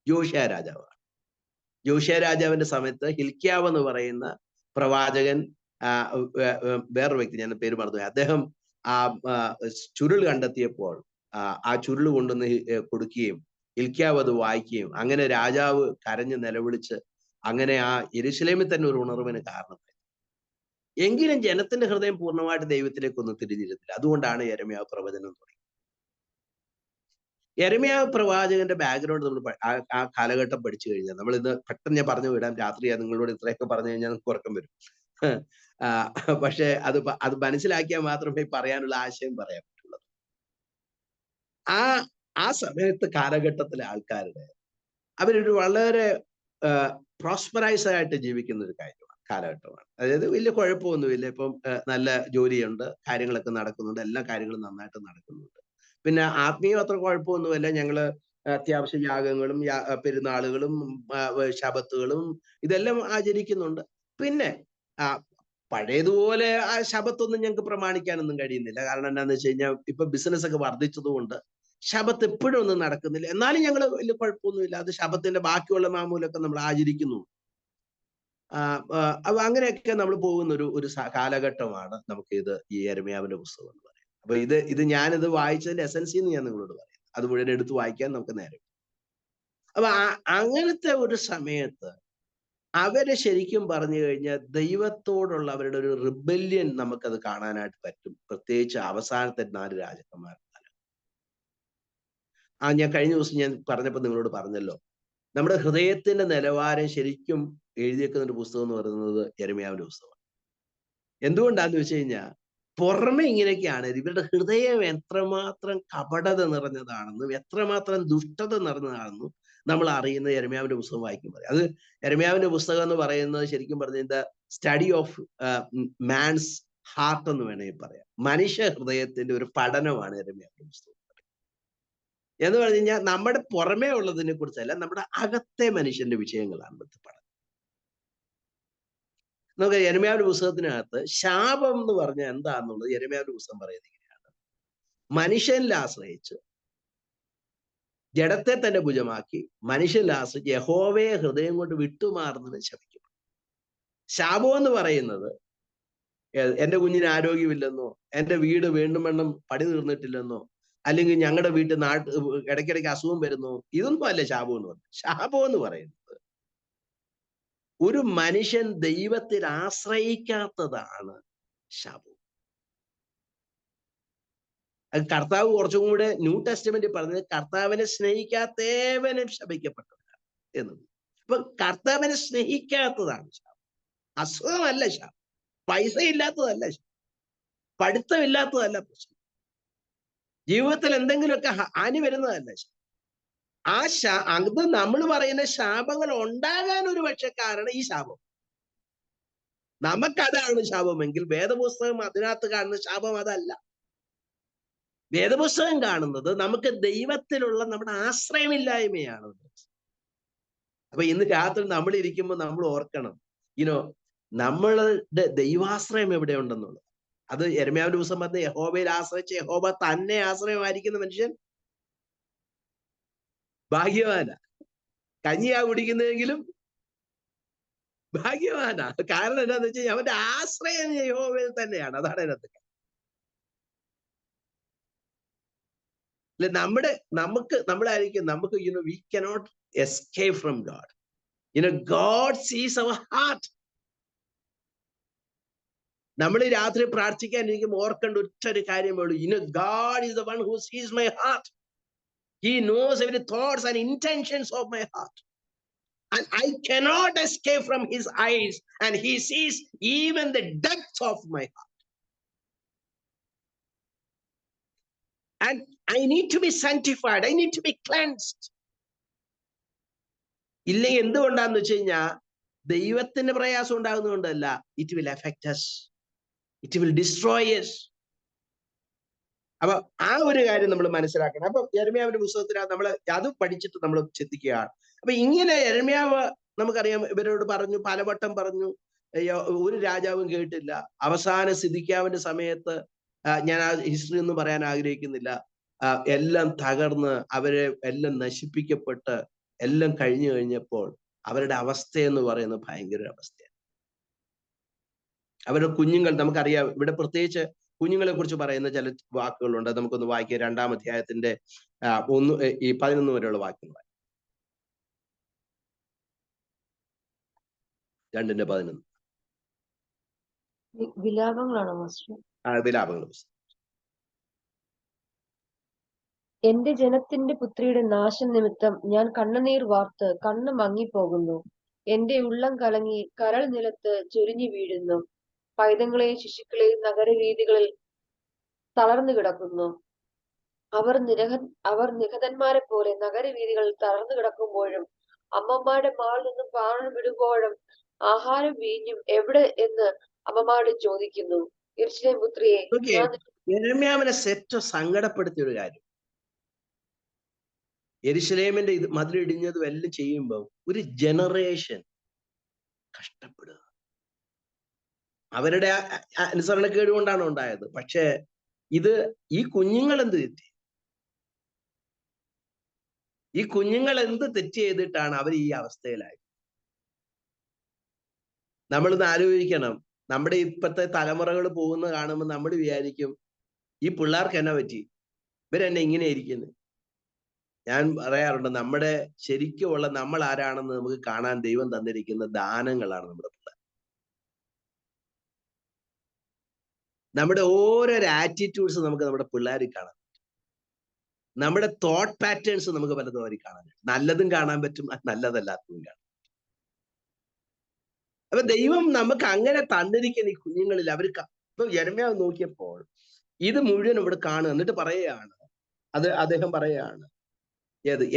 യോശിയ രാജാവാണ്. യോശിയ രാജാവിന്റെ സമയത്ത് ഹിൽക്കിയാവ് എന്ന് പറയുന്ന പ്രവാചകൻ, വേറൊരു വ്യക്തി, ഞാൻ പേര് മറന്നു, അദ്ദേഹം ചുരുൾ കണ്ടെത്തിയപ്പോൾ ആ ചുരുൾ കൊണ്ടുവന്ന് കൊടുക്കുകയും ഹിൽക്കിയാവ് അത് വായിക്കുകയും അങ്ങനെ രാജാവ് കരഞ്ഞ് നിലവിളിച്ച് അങ്ങനെ ആ യെരൂശലേമിൽ തന്നെ ഒരു ഉണർവിന് കാരണമായി. എങ്കിലും ജനത്തിന്റെ ഹൃദയം പൂർണ്ണമായിട്ട് ദൈവത്തിലേക്കൊന്നും തിരിഞ്ഞിരുന്നില്ല. അതുകൊണ്ടാണ് യെരമ്യാവ് പ്രവചനം തുടങ്ങി. യെരമ്യാവ് പ്രവാചകന്റെ ബാക്ക്ഗ്രൗണ്ട് നമ്മൾ ആ കാലഘട്ടം പഠിച്ചു കഴിഞ്ഞാൽ, നമ്മൾ ഇന്ന് പെട്ടെന്ന് ഞാൻ പറഞ്ഞു വിടാം, രാത്രി നിങ്ങളോട് ഇത്രയൊക്കെ പറഞ്ഞു കഴിഞ്ഞാൽ നമുക്ക് ഉറക്കം വരും. പക്ഷെ അത് മനസ്സിലാക്കിയാൽ മാത്രമേ പറയാനുള്ള ആശയം പറയാൻ പറ്റുള്ളൂ. ആ സമയത്ത് കാലഘട്ടത്തിലെ ആൾക്കാരുടെ അവരൊരു വളരെ പ്രോസ്പറൈസ് ആയിട്ട് ജീവിക്കുന്ന ഒരു കാലഘട്ടമാണ്. അതായത് വലിയ കുഴപ്പമൊന്നുമില്ല. ഇപ്പം നല്ല ജോലിയുണ്ട്, കാര്യങ്ങളൊക്കെ നടക്കുന്നുണ്ട്, എല്ലാ കാര്യങ്ങളും നന്നായിട്ട് നടക്കുന്നുണ്ട്. പിന്നെ ആത്മീയം അത്ര കുഴപ്പമൊന്നുമില്ല. ഞങ്ങള് അത്യാവശ്യ യാഗങ്ങളും പെരുന്നാളുകളും ശബത്തുകളും ഇതെല്ലാം ആചരിക്കുന്നുണ്ട്. പിന്നെ പഴയതുപോലെ ആ ശബത്തൊന്നും ഞങ്ങൾക്ക് പ്രമാണിക്കാനൊന്നും കഴിയുന്നില്ല. കാരണം എന്താണെന്ന് വെച്ച് കഴിഞ്ഞാൽ ഇപ്പൊ ബിസിനസ് ഒക്കെ വർദ്ധിച്ചതുകൊണ്ട് ശബത്ത് എപ്പോഴും ഒന്നും നടക്കുന്നില്ല. എന്നാലും ഞങ്ങൾ വലിയ കുഴപ്പമൊന്നുമില്ല. അത് ശബത്തിന്റെ ബാക്കിയുള്ള മാമൂലൊക്കെ നമ്മൾ ആചരിക്കുന്നു. അപ്പൊ അങ്ങനെയൊക്കെ നമ്മൾ പോകുന്ന ഒരു കാലഘട്ടമാണ് നമുക്ക് ഈ യെരമ്യാവിന്റെ പുസ്തകം എന്ന് പറയുന്നത്. അപ്പൊ ഇത് ഞാനിത് വായിച്ചതിന്റെ എസൻസി എന്ന് ഞാൻ നിങ്ങളോട് പറയാം. അത് മുഴുവൻ എടുത്ത് വായിക്കാൻ നമുക്ക് നേരം. അപ്പൊ അങ്ങനത്തെ ഒരു സമയത്ത് അവരെ ശരിക്കും പറഞ്ഞു കഴിഞ്ഞാൽ ദൈവത്തോടുള്ള അവരുടെ ഒരു റിബല്യൻ നമുക്കത് കാണാനായിട്ട് പറ്റും. പ്രത്യേകിച്ച് അവസാനത്തെ 4 രാജാക്കന്മാർ. ഞാൻ കഴിഞ്ഞ ദിവസം ഞാൻ പറഞ്ഞപ്പോൾ നിങ്ങളോട് പറഞ്ഞല്ലോ, നമ്മുടെ ഹൃദയത്തിന്റെ നിലവാരം ശരിക്കും എഴുതിയേക്കുന്ന ഒരു പുസ്തകം എന്ന് പറയുന്നത് യെരമ്യാവിന്റെ പുസ്തകമാണ്. എന്തുകൊണ്ടാന്ന് വെച്ച് കഴിഞ്ഞാൽ പുറമെ ഇങ്ങനെയൊക്കെയാണ്, ഇവരുടെ ഹൃദയം എത്രമാത്രം കപടത നിറഞ്ഞതാണെന്നും എത്രമാത്രം ദുഷ്ടത നിറഞ്ഞതാണെന്നും നമ്മൾ അറിയുന്ന യെരമ്യാവിന്റെ പുസ്തകം വായിക്കുമ്പോൾ. അത് യെരമ്യാവിന്റെ പുസ്തകം എന്ന് പറയുന്നത് ശരിക്കും പറഞ്ഞ സ്റ്റഡി ഓഫ് മാൻസ് ഹാർട്ട് എന്ന് വേണമെങ്കിൽ പറയാം. മനുഷ്യ ഹൃദയത്തിന്റെ ഒരു പഠനമാണ് യെരമ്യാവിന്റെ പുസ്തകം എന്ന് പറഞ്ഞു കഴിഞ്ഞാൽ. നമ്മുടെ പുറമേ ഉള്ളതിനെ കുറിച്ചല്ല, നമ്മുടെ അകത്തെ മനുഷ്യന്റെ വിഷയങ്ങളാണ് പഠനം. നമുക്ക് യെരമ്യാവിന്റെ പുസ്തകത്തിനകത്ത് ശാപം എന്ന് പറഞ്ഞാൽ എന്താണെന്നുള്ളത് യെരമ്യാവിന്റെ പുസ്തകം പറയുന്നത് ഇങ്ങനെയാണ്. മനുഷ്യനിൽ ആശ്രയിച്ച് ജഡത്തെ തന്നെ ഭുജമാക്കി മനുഷ്യനിൽ ആശ്രയിച്ച് യഹോവയെ ഹൃദയം കൊണ്ട് വിട്ടുമാറുന്നവൻ ശപിക്കും. ശാപം എന്ന് പറയുന്നത് എന്റെ കുഞ്ഞിന് ആരോഗ്യമില്ലെന്നോ, എന്റെ വീട് വീണ്ടും വേണം പണി തീർന്നിട്ടില്ലെന്നോ, അല്ലെങ്കിൽ ഞങ്ങളുടെ വീട്ടിൽ ഇടയ്ക്കിടയ്ക്ക് അസുഖം വരുന്നു, ഇതൊന്നും അല്ല ശാപം എന്ന് പറയുന്നത്. ശാപം എന്ന് പറയുന്നത് ഒരു മനുഷ്യൻ ദൈവത്തിൽ ആശ്രയിക്കാത്തതാണ് ശാപം. അത് കർത്താവ് കുറച്ചും കൂടെ ന്യൂ ടെസ്റ്റ്മെന്റിൽ പറഞ്ഞത് കർത്താവിനെ സ്നേഹിക്കാത്തവനും ശപിക്കപ്പെട്ടവരാണ് എന്നത്. അപ്പൊ കർത്താവിനെ സ്നേഹിക്കാത്തതാണ് ശാപം. അസുഖമല്ല ശാപം, പൈസ ഇല്ലാത്തതല്ല ശാപം, പഠിത്തമില്ലാത്തതല്ല പ്രശ്നം, ജീവിതത്തിൽ എന്തെങ്കിലുമൊക്കെ ഹാനി വരുന്നതല്ല ശാപം. അത് നമ്മൾ പറയുന്ന ശാപങ്ങൾ ഉണ്ടാകാൻ ഒരു പക്ഷെ കാരണം ഈ ശാപം. നമുക്കതാണ് ശാപമെങ്കിൽ വേദപുസ്തകം അതിനകത്ത് കാണുന്ന ശാപം അതല്ല. വേദപുസ്തകം കാണുന്നത് നമുക്ക് ദൈവത്തിലുള്ള നമ്മുടെ ആശ്രയമില്ലായ്മയാണ്. അപ്പൊ ഇന്ന് രാത്രി നമ്മൾ ഇരിക്കുമ്പോൾ നമ്മൾ ഓർക്കണം, നമ്മളുടെ ദൈവാശ്രയം എവിടെ ഉണ്ടെന്നുള്ളത്. അത് യെരമ്യാവിന്റെ പുസ്തകം പറഞ്ഞ യഹോവയിൽ ആശ്രയിച്ച് യഹോവ തന്നെ ആശ്രയമായിരിക്കുന്ന മനുഷ്യൻ ഭാഗ്യവാനാ. കഞ്ഞിയാ കുടിക്കുന്നതെങ്കിലും ഭാഗ്യവാനാ. കാരണം എന്താന്ന് വെച്ച് കഴിഞ്ഞാൽ അവന്റെ ആശ്രയം യഹോവയിൽ തന്നെയാണ്. അതാണ് അതിനകത്ത്. നമ്മളായിരിക്കും നമുക്ക് we cannot escape from God. God സീസ് അവർ ഹാർട്ട്. നമ്മൾ രാത്രി പ്രാർത്ഥിക്കാനിരിക്കുമ്പോൾ ഓർക്കേണ്ട ഒറ്റൊരു കാര്യമേ ഉള്ളൂ. God is the one who sees my heart. He knows every thoughts and intentions of my heart. And I cannot escape from his eyes. And he sees even the depth of my heart. And I need to be sanctified. I need to be cleansed. ഇല്ലെങ്കിൽ എന്തുകൊണ്ടാന്ന് വെച്ച് കഴിഞ്ഞാൽ ദൈവത്തിന് പ്രയാസം ഉണ്ടാകുന്നതുകൊണ്ടല്ല. It will affect us. It will destroy us. അപ്പൊ ആ ഒരു കാര്യം നമ്മൾ മനസ്സിലാക്കണം. അപ്പൊ യെരമ്യാവിന്റെ പുസ്തകത്തിനകത്ത് നമ്മൾ അത് പഠിച്ചിട്ട് നമ്മൾ ചിന്തിക്കുകയാണ്. അപ്പൊ ഇങ്ങനെ യെരമ്യാവ് നമുക്കറിയാം, ഇവരോട് പറഞ്ഞു, പലവട്ടം പറഞ്ഞു, ഒരു രാജാവും കേട്ടില്ല. അവസാന സിദ്ക്കിയാവിന്റെ സമയത്ത്, ഞാൻ ആ ഹിസ്റ്ററി ഒന്നും പറയാൻ ആഗ്രഹിക്കുന്നില്ല, എല്ലാം തകർന്ന് അവരെ എല്ലാം നശിപ്പിക്കപ്പെട്ട് എല്ലാം കഴിഞ്ഞപ്പോൾ അവരുടെ അവസ്ഥയെന്ന് പറയുന്നത് ഭയങ്കര അവസ്ഥയാണ്. അവരുടെ കുഞ്ഞുങ്ങൾ, നമുക്കറിയാം, ഇവിടെ പ്രത്യേകിച്ച് കുഞ്ഞുങ്ങളെ കുറിച്ച് പറയുന്ന ചില വാക്കുകളുണ്ട്. നമുക്കൊന്ന് വായിക്കാം. 2-ാം അധ്യായത്തിന്റെ 11 വരെയുള്ള വാക്യങ്ങൾ. 2:11. വിലാപങ്ങളാണോ മാസ്റ്റർ? വിലാപങ്ങൾ. എന്റെ ജനത്തിന്റെ പുത്രിയുടെ നാശം നിമിത്തം ഞാൻ കണ്ണുനീർ വാർത്ത് കണ്ണ് മങ്ങിപ്പോകുന്നു. എന്റെ ഉള്ളം കലങ്ങി കരൾ നിലത്ത് ചൊരിഞ്ഞു വീഴുന്നു. പൈതങ്ങളെയും ശിശുക്കളെയും നഗരവീഥികളിൽ തളർന്നു കിടക്കുന്നു. അവർ നിഹതന്മാരെ പോലെ നഗരവീഥികളിൽ തളർന്നു കിടക്കുമ്പോഴും അമ്മമാരുടെ മാളിൽ നിന്നും പ്രാണൻ വിടുമ്പോഴും ആഹാരം വീഞ്ഞും എവിടെ എന്ന് അമ്മമാരോട് ചോദിക്കുന്നു. യെരൂശലേം പുത്രിയെ, യെരമ്യാവിനെ സങ്കടപ്പെടുത്തിയ ഒരു കാര്യം, യെരൂശലേമിന്റെ മതിലിടിഞ്ഞതും എല്ലാം ചെയ്യുമ്പോൾ ഒരു ജനറേഷൻ കഷ്ടപ്പെടുക. അവരുടെ അനുസരണക്കേട് കൊണ്ടാണ് ഉണ്ടായത്. പക്ഷെ ഈ കുഞ്ഞുങ്ങൾ എന്ത് തെറ്റി? ഈ കുഞ്ഞുങ്ങൾ എന്ത് തെറ്റ് ചെയ്തിട്ടാണ് അവർ ഈ അവസ്ഥയിലായത്? നമ്മളിന്ന് ആലോചിക്കണം. നമ്മുടെ ഇപ്പോഴത്തെ തലമുറകൾ പോകുന്ന കാണുമ്പോൾ നമ്മൾ വിചാരിക്കും, ഈ പിള്ളേർക്ക് എന്നാ പറ്റി, ഇവരെന്നെ ഇങ്ങനെ ഇരിക്കുന്നത്. ഞാൻ പറയാറുണ്ട്, നമ്മുടെ ശരിക്കുമുള്ള നമ്മൾ ആരാണെന്ന് നമുക്ക് കാണാൻ ദൈവം തന്നിരിക്കുന്ന ദാനങ്ങളാണ് നമ്മുടെ പിള്ളേർ. നമ്മുടെ ഓരോരോ ആറ്റിറ്റ്യൂഡ്സ് നമുക്ക് നമ്മുടെ പിള്ളേരിൽ കാണാൻ പറ്റും. നമ്മുടെ തോട്ട് പാറ്റേൺസ് നമുക്ക് പലതും അവർ കാണാൻ പറ്റും. നല്ലതും കാണാൻ പറ്റും, നല്ലതല്ലാത്തതും കാണാൻ പറ്റും. അപ്പൊ ദൈവം നമുക്ക് അങ്ങനെ തന്നിരിക്കുന്ന ഈ കുഞ്ഞുങ്ങളിൽ ഇപ്പൊ യെരമ്യാവ് നോക്കിയപ്പോൾ ഇത് മുഴുവൻ ഇവിടെ കാണുക. എന്നിട്ട് പറയുകയാണ്, അദ്ദേഹം പറയുകയാണ്,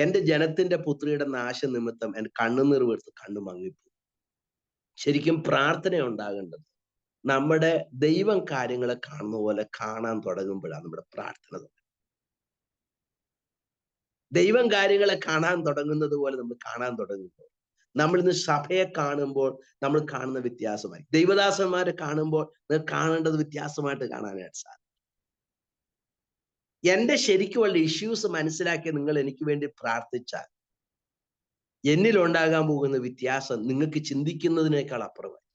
എന്റെ ജനത്തിന്റെ പുത്രിയുടെ നാശ നിമിത്തം എന്റെ കണ്ണുനീർ വീർത്ത് കണ്ണു മങ്ങിപ്പോയി. ശരിക്കും പ്രാർത്ഥന ഉണ്ടാകേണ്ടത് നമ്മുടെ ദൈവം കാര്യങ്ങളെ കാണുന്ന പോലെ കാണാൻ തുടങ്ങുമ്പോഴാണ് നമ്മുടെ പ്രാർത്ഥന തുടങ്ങുന്നത്. ദൈവം കാര്യങ്ങളെ കാണാൻ തുടങ്ങുന്നത് പോലെ നമ്മൾ കാണാൻ തുടങ്ങുമ്പോൾ, നമ്മൾ ഇന്ന് സഭയെ കാണുമ്പോൾ നമ്മൾ കാണുന്ന വ്യത്യാസമായി, ദൈവദാസന്മാരെ കാണുമ്പോൾ കാണേണ്ടത് വ്യത്യാസമായിട്ട് കാണാനായിട്ട് സാധിക്കും. എന്റെ ശരിക്കുമുള്ള ഇഷ്യൂസ് മനസ്സിലാക്കി നിങ്ങൾ എനിക്ക് വേണ്ടി പ്രാർത്ഥിച്ചാൽ എന്നിലുണ്ടാകാൻ പോകുന്ന വ്യത്യാസം നിങ്ങൾക്ക് ചിന്തിക്കുന്നതിനേക്കാൾ അപ്പുറമായി.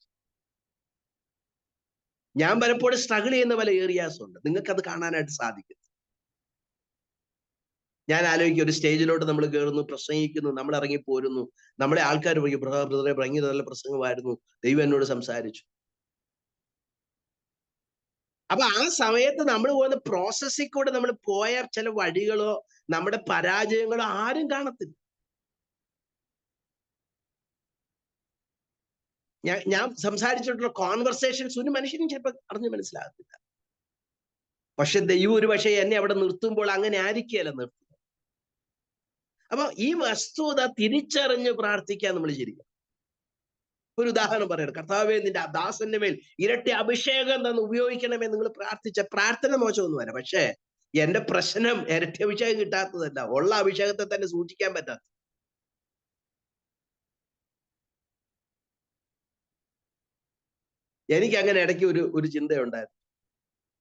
ഞാൻ പലപ്പോഴും സ്ട്രഗിൾ ചെയ്യുന്ന പല ഏരിയാസ് ഉണ്ട്, നിങ്ങൾക്കത് കാണാനായിട്ട് സാധിക്കും. ഞാൻ ആലോചിക്കും, ഒരു സ്റ്റേജിലോട്ട് നമ്മൾ കയറുന്നു, പ്രസംഗിക്കുന്നു, നമ്മൾ ഇറങ്ങി പോരുന്നു, നമ്മളെ ആൾക്കാർ പറയും ബ്രദറെ ഭയങ്കര നല്ല പ്രസംഗമായിരുന്നു, ദൈവം എന്നോട് സംസാരിച്ചു. അപ്പൊ ആ സമയത്ത് നമ്മൾ പോകുന്ന പ്രോസസ്സിൽ കൂടെ നമ്മൾ പോയ ചില വഴികളോ നമ്മുടെ പരാജയങ്ങളോ ആരും കാണത്തില്ല. ഞാൻ സംസാരിച്ചിട്ടുള്ള കോൺവെർസേഷൻസ് ഒരു മനുഷ്യനും ചിലപ്പോൾ അറിഞ്ഞ് മനസ്സിലാകത്തില്ല. പക്ഷെ ദൈവം ഒരു പക്ഷേ എന്നെ അവിടെ നിർത്തുമ്പോൾ അങ്ങനെ ആയിരിക്കുകയല്ല നിർത്തുന്നത്. അപ്പൊ ഈ വസ്തുത തിരിച്ചറിഞ്ഞ് പ്രാർത്ഥിക്കാൻ നമ്മൾ ശരിക്കും. ഒരു ഉദാഹരണം പറയണം, കർത്താവേ നിന്റെ ദാസന്റെ മേൽ ഇരട്ടി അഭിഷേകം തന്ന് ഉപയോഗിക്കണമേ നിങ്ങൾ പ്രാർത്ഥിച്ച പ്രാർത്ഥന മോശമൊന്നുമല്ല. പക്ഷേ എന്റെ പ്രശ്നം ഇരട്ടി അഭിഷേകം കിട്ടാത്തതല്ല, ഉള്ള അഭിഷേകത്തെ തന്നെ സൂക്ഷിക്കാൻ പറ്റാത്ത. എനിക്ക് അങ്ങനെ ഇടയ്ക്ക് ഒരു ചിന്തയുണ്ടായിരുന്നു,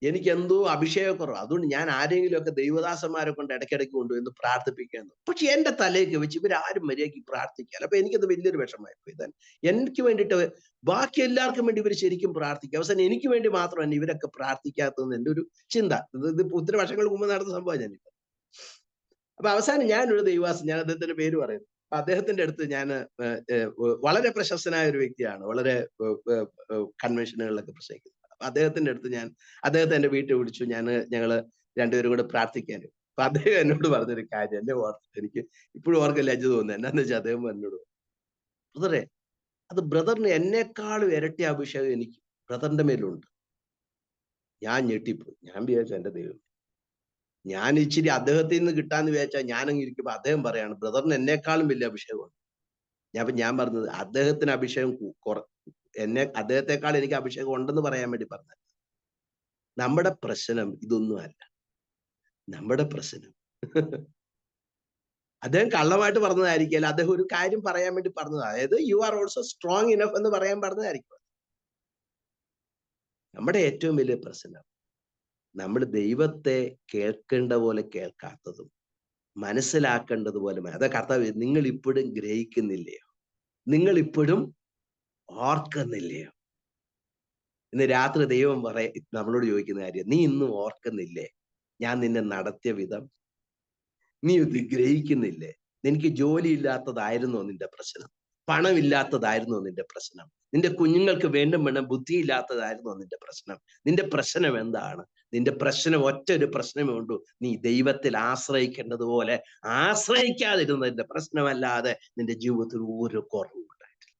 എനിക്ക് എന്തോ അഭിഷേകക്കുറവ്, അതുകൊണ്ട് ഞാൻ ആരെങ്കിലും ഒക്കെ ദൈവദാസന്മാരെ കൊണ്ട് ഇടയ്ക്കിടയ്ക്ക് കൊണ്ടുവന്ന് പ്രാർത്ഥിപ്പിക്കുന്നു. പക്ഷെ എന്റെ തലയ്ക്ക് വെച്ച് ഇവരാരും മര്യാദയ്ക്ക് പ്രാർത്ഥിക്കാല്ല. അപ്പൊ എനിക്കത് വലിയൊരു വിഷമമായി പോയി. എനിക്ക് വേണ്ടിയിട്ട് ബാക്കി എല്ലാവർക്കും വേണ്ടി ഇവർ ശരിക്കും പ്രാർത്ഥിക്കുക, അവസാനം എനിക്ക് വേണ്ടി മാത്രമല്ല ഇവരൊക്കെ പ്രാർത്ഥിക്കാത്തതെന്ന് എൻ്റെ ഒരു ചിന്ത. ഇത് ഒത്തിരി വർഷങ്ങൾക്ക് മുമ്പ് നടന്ന സംഭവം ഞാനിപ്പോ. അപ്പൊ അവസാനം ഞാനൊരു ദൈവദാസൻ, ഞാൻ അദ്ദേഹത്തിന്റെ പേര് പറയുന്നു, അപ്പൊ അദ്ദേഹത്തിന്റെ അടുത്ത് ഞാൻ വളരെ പ്രശസ്തനായ ഒരു വ്യക്തിയാണ്, വളരെ കൺവെൻഷനുകളിലൊക്കെ പ്രസംഗിക്കുന്നത്. അപ്പൊ അദ്ദേഹത്തിന്റെ അടുത്ത് അദ്ദേഹത്തെ എന്റെ വീട്ടിൽ വിളിച്ചു, ഞങ്ങള് രണ്ടുപേരും കൂടെ പ്രാർത്ഥിക്കാൻ. അപ്പൊ അദ്ദേഹം എന്നോട് പറഞ്ഞൊരു കാര്യം എന്നെ എനിക്ക് ഇപ്പോഴും ഓർക്കാൻ ലജ്ജ തോന്നുന്നു. എന്നാന്ന് വെച്ചാൽ അദ്ദേഹം എന്നോട്, ബ്രദറെ അത് ബ്രദറിന് എന്നെക്കാളും ഇരട്ടി അഭിഷേകം എനിക്ക് ബ്രദറിന്റെ മേലുണ്ട്. ഞാൻ ഞെട്ടിപ്പോയി. ഞാൻ വിചാരിച്ചു എന്റെ ദൈവം, ഞാൻ ഇച്ചിരി അദ്ദേഹത്തിൽ നിന്ന് കിട്ടാന്ന് വിചാരിച്ചാൽ ഞാനങ്ങ് ഇരിക്കുമ്പോ അദ്ദേഹം പറയാണ് ബ്രദറിന് എന്നെക്കാളും വലിയ അഭിഷേകമുണ്ട്. ഞാൻ പറഞ്ഞത് അദ്ദേഹത്തിന് അഭിഷേകം അദ്ദേഹത്തെക്കാൾ എനിക്ക് അഭിഷേകം ഉണ്ടെന്ന് പറയാൻ വേണ്ടി പറഞ്ഞത്. നമ്മുടെ പ്രശ്നം ഇതൊന്നും അല്ല. നമ്മുടെ പ്രശ്നം അദ്ദേഹം കള്ളമായിട്ട് പറഞ്ഞതായിരിക്കില്ല, അദ്ദേഹം ഒരു കാര്യം പറയാൻ വേണ്ടി പറഞ്ഞത്, അതായത് you are also strong enough എന്ന് പറയാൻ പറഞ്ഞതായിരിക്കും. നമ്മുടെ ഏറ്റവും വലിയ പ്രശ്നം നമ്മൾ ദൈവത്തെ കേൾക്കേണ്ട പോലെ കേൾക്കാത്തതും മനസ്സിലാക്കേണ്ടതുപോലെ. അതാ കർത്താവ്, നിങ്ങൾ ഇപ്പോഴും ഗ്രഹിക്കുന്നില്ലയോ, നിങ്ങൾ ഇപ്പോഴും ഓർക്കുന്നില്ലയോ? ഇന്ന് രാത്രി ദൈവം നമ്മളോട് ചോദിക്കുന്ന കാര്യം, നീ ഇന്നും ഓർക്കുന്നില്ലേ ഞാൻ നിന്നെ നടത്തിയ വിധം? നീ ഇത് ഗ്രഹിക്കുന്നില്ലേ? നിനക്ക് ജോലി ഇല്ലാത്തതായിരുന്നോ നിന്റെ പ്രശ്നം? പണമില്ലാത്തതായിരുന്നോ നിന്റെ പ്രശ്നം? നിന്റെ കുഞ്ഞുങ്ങൾക്ക് വേണം ബുദ്ധി ഇല്ലാത്തതായിരുന്നോ നിന്റെ പ്രശ്നം? നിന്റെ പ്രശ്നം എന്താണ്? നിന്റെ പ്രശ്നം ഒറ്റ ഒരു പ്രശ്നമേ ഉള്ളൂ, നീ ദൈവത്തിൽ ആശ്രയിക്കേണ്ടതുപോലെ ആശ്രയിക്കാതിരുന്നതിന്റെ പ്രശ്നമല്ലാതെ നിന്റെ ജീവിതത്തിൽ ഒരു കുറവും ഉണ്ടായിട്ടില്ല.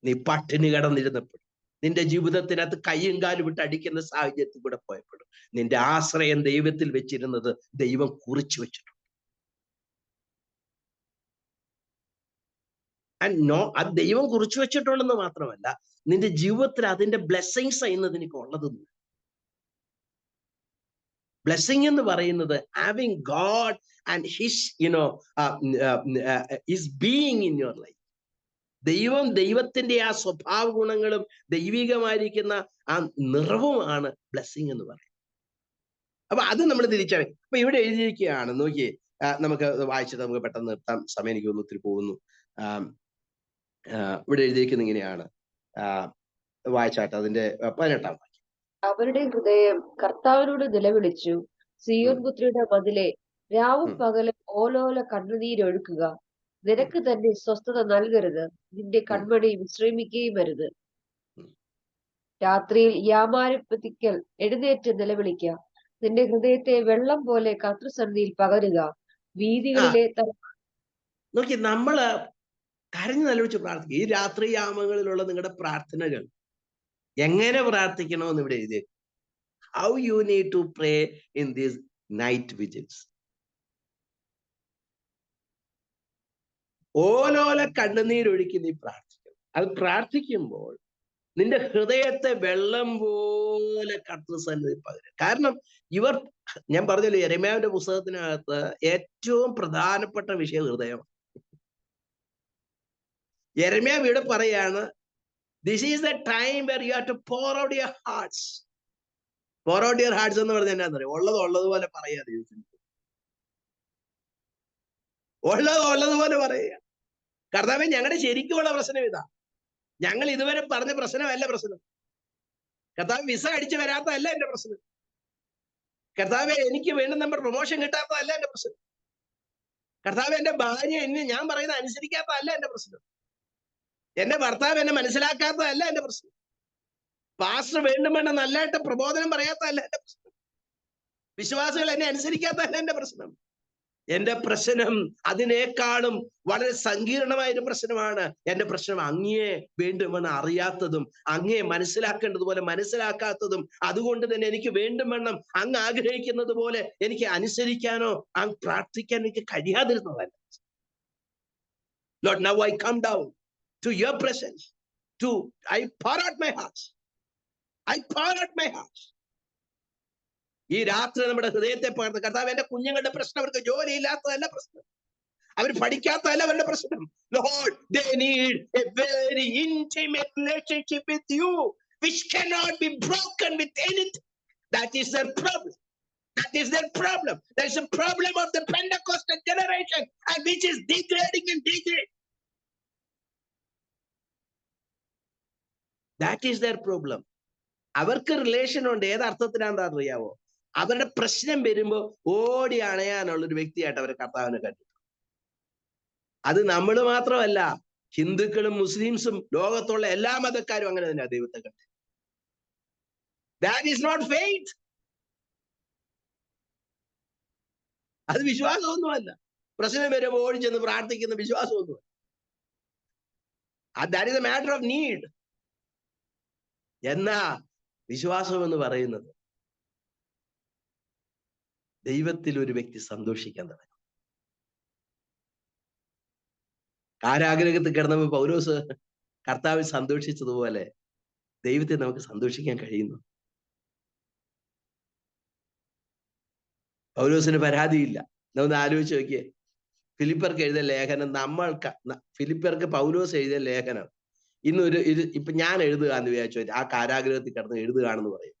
നീ പട്ടിണി കിടന്നിരുന്നപ്പോൾ, നിന്റെ ജീവിതത്തിനകത്ത് കയ്യും കാലും വിട്ട് അടിക്കുന്ന സാഹചര്യത്തിൽ കൂടെ പോയപ്പോഴും നിന്റെ ആശ്രയം ദൈവത്തിൽ വെച്ചിരുന്നത് ദൈവം കുറിച്ചു വെച്ചിട്ടുണ്ട്. അത് ദൈവം കുറിച്ചു വെച്ചിട്ടുണ്ടെന്ന് മാത്രമല്ല, നിന്റെ ജീവിതത്തിൽ അതിന്റെ ബ്ലെസ്സിങ്സ് ചെയ്യുന്നത് എനിക്ക് ഉള്ളതെന്ന്. ബ്ലെസ്സിങ് എന്ന് പറയുന്നത് having God and his his being in your life. ദൈവത്തിന്റെ ആ സ്വഭാവ ഗുണങ്ങളും ദൈവികമായിരിക്കുന്ന ആ നിറവുമാണ് ബ്ലെസ്സിങ് എന്ന് പറയുന്നത്. അപ്പൊ അത് നമ്മൾ തിരിച്ചറിയും. അപ്പൊ ഇവിടെ എഴുതിയിരിക്കുകയാണ്, നോക്കിയേ, നമുക്ക് വായിച്ചിട്ട് നമുക്ക് പെട്ടെന്ന് നിർത്താം, സമയം എനിക്ക് ഒത്തിരി പോകുന്നു. ഇവിടെ എഴുതിയിരിക്കുന്നത് ഇങ്ങനെയാണ്, വായിച്ചാട്ടെ അതിന്റെ 18-ാം വാക്യം. അവരുടെ ഹൃദയം കർത്താവിനോട് നിലവിളിച്ചു, സിയോൻ പുത്രിയുടെ മതിലെ രാവും പകലും ഓലോല കണ്ണുനീരൊഴുക്കുക. നിനക്ക് തന്നെ സ്വസ്ഥത നൽകരുത്, നിന്റെ കൺമണി വിശ്രമിക്കുകയും വരുത്. രാത്രിയിൽ യാമാരപ്പത്തിക്കൽ എഴുന്നേറ്റ് നിലവിളിക്കുക, നിന്റെ ഹൃദയത്തെ വെള്ളം പോലെ കർത്തൃസന്നിധിയിൽ പകരുക. വീതികളിലെ നോക്കി, നമ്മള് കരഞ്ഞു നിലവിളിച്ച് പ്രാർത്ഥിക്കുക. ഈ രാത്രി യാമങ്ങളിലുള്ള നിങ്ങളുടെ പ്രാർത്ഥനകൾ എങ്ങനെ പ്രാർത്ഥിക്കണമെന്ന് ഇവിടെ എഴുതി. How you need to pray in these night vigils. ഓലോല കണ്ണുനീരൊഴുക്കി നീ പ്രാർത്ഥിക്കണം. അത് പ്രാർത്ഥിക്കുമ്പോൾ നിന്റെ ഹൃദയത്തെ വെള്ളം പോലെ കർത്തൃസന്നിധിയിൽ പകരും. കാരണം ഞാൻ പറഞ്ഞല്ലോ, യെരമ്യാവിന്റെ പുസ്തകത്തിനകത്ത് ഏറ്റവും പ്രധാനപ്പെട്ട വിഷയം ഹൃദയമാണ്. യെരമ്യാവ് ഇവിടെ പറയാണ്, this is the time where you have to pour out your hearts. Pour out your hearts എന്ന് പറഞ്ഞാൽ എന്നാ അറിയാം? ഉള്ളതുപോലെ പറയാ ദൈവത്തിന്. ഉള്ളതുപോലെ പറയുക. കർത്താവേ, ഞങ്ങളുടെ ശരിക്കുമുള്ള പ്രശ്നം ഇതാ. ഞങ്ങൾ ഇതുവരെ പറഞ്ഞ പ്രശ്നമല്ല പ്രശ്നം. കർത്താവ് വിസ അടിച്ചു വരാത്തതല്ല എന്റെ പ്രശ്നം. കർത്താവെ, എനിക്ക് വേണ്ടുന്ന നമ്പർ പ്രൊമോഷൻ കിട്ടാത്തതല്ല എന്റെ പ്രശ്നം. കർത്താവ്, എന്റെ ഭാര്യ എന്നെ ഞാൻ പറയുന്നത് അനുസരിക്കാത്തതല്ല എന്റെ പ്രശ്നം. എന്റെ ഭർത്താവ് എന്നെ മനസ്സിലാക്കാത്തതല്ല എന്റെ പ്രശ്നം. പാസ്റ്റർ വേണ്ടുമെന്ന് നല്ലതായിട്ട് പ്രബോധനം പറയാത്തതല്ല എന്റെ പ്രശ്നം. വിശ്വാസികൾ എന്നെ അനുസരിക്കാത്തതല്ല എന്റെ പ്രശ്നം. എന്റെ പ്രശ്നം അതിനേക്കാളും വളരെ സങ്കീർണമായ ഒരു പ്രശ്നമാണ്. എന്റെ പ്രശ്നം അങ്ങയെ വേണ്ടുമെന്ന് അറിയാത്തതും അങ്ങയെ മനസ്സിലാക്കേണ്ടതുപോലെ മനസ്സിലാക്കാത്തതും, അതുകൊണ്ട് തന്നെ എനിക്ക് വേണ്ടുമെണ്ണം അങ്ങ് ആഗ്രഹിക്കുന്നത് പോലെ എനിക്ക് അനുസരിക്കാനോ അങ്ങ് പ്രാർത്ഥിക്കാൻ എനിക്ക് കഴിയാതിരുന്നതല്ല. Lord, now I come down to your presence. I pour out my heart. I pour out my heart. ഈ രാത്രി നമ്മുടെ ഹൃദയത്തെ പകർന്ന് കർത്താവ്, എന്റെ കുഞ്ഞുങ്ങളുടെ പ്രശ്നം അവർക്ക് ജോലിയില്ലാത്തതല്ല പ്രശ്നം, അവർ പഠിക്കാത്തതല്ല അവരുടെ പ്രശ്നം. Lord, they need a very intimate relationship with you which cannot be broken with anything. That is their problem. That is their problem. There is a problem of the Pentecostal generation, and which is degrading and degrading. That is their problem. അവർക്ക് relation ഉണ്ട്. ഏതർത്ഥത്തിനാണെന്ന് അറിയാവോ? അവരുടെ പ്രശ്നം വരുമ്പോ ഓടി അണയാനുള്ള ഒരു വ്യക്തിയായിട്ട് അവർ കർത്താവിനെ കണ്ടു. അത് നമ്മൾ മാത്രമല്ല, ഹിന്ദുക്കളും മുസ്ലിംസും ലോകത്തുള്ള എല്ലാ മതക്കാരും അങ്ങനെ തന്നെയാണ് ദൈവത്തെ കണ്ടത്. That is not faith. അത് വിശ്വാസമൊന്നുമല്ല. പ്രശ്നം വരുമ്പോൾ ഓടി ചെന്ന് പ്രാർത്ഥിക്കുന്ന വിശ്വാസമൊന്നുമല്ല. That is a matter of need. എന്നാ വിശ്വാസം എന്ന് പറയുന്നത് ദൈവത്തിൽ ഒരു വ്യക്തി സന്തോഷിക്കാൻ തുടങ്ങും. കാരാഗ്രഹത്തിൽ കിടന്നപ്പോൾ പൗലോസ് കർത്താവിൽ സന്തോഷിച്ചതുപോലെ ദൈവത്തെ നമുക്ക് സന്തോഷിക്കാൻ കഴിയുന്നു. പൗലോസിന് പരാതിയില്ല. നമ്മളൊന്ന് ആലോചിച്ച് നോക്കിയേ. ഫിലിപ്പർക്ക് എഴുതിയ ലേഖനം ഫിലിപ്പർക്ക് പൗലോസ് എഴുതിയ ലേഖനം ഇപ്പൊ ഞാൻ എഴുതുകയെന്ന് വിചാരിച്ചു, ആ കാരാഗ്രഹത്തിൽ കിടന്ന് എഴുതുകയാണെന്ന് പറയും.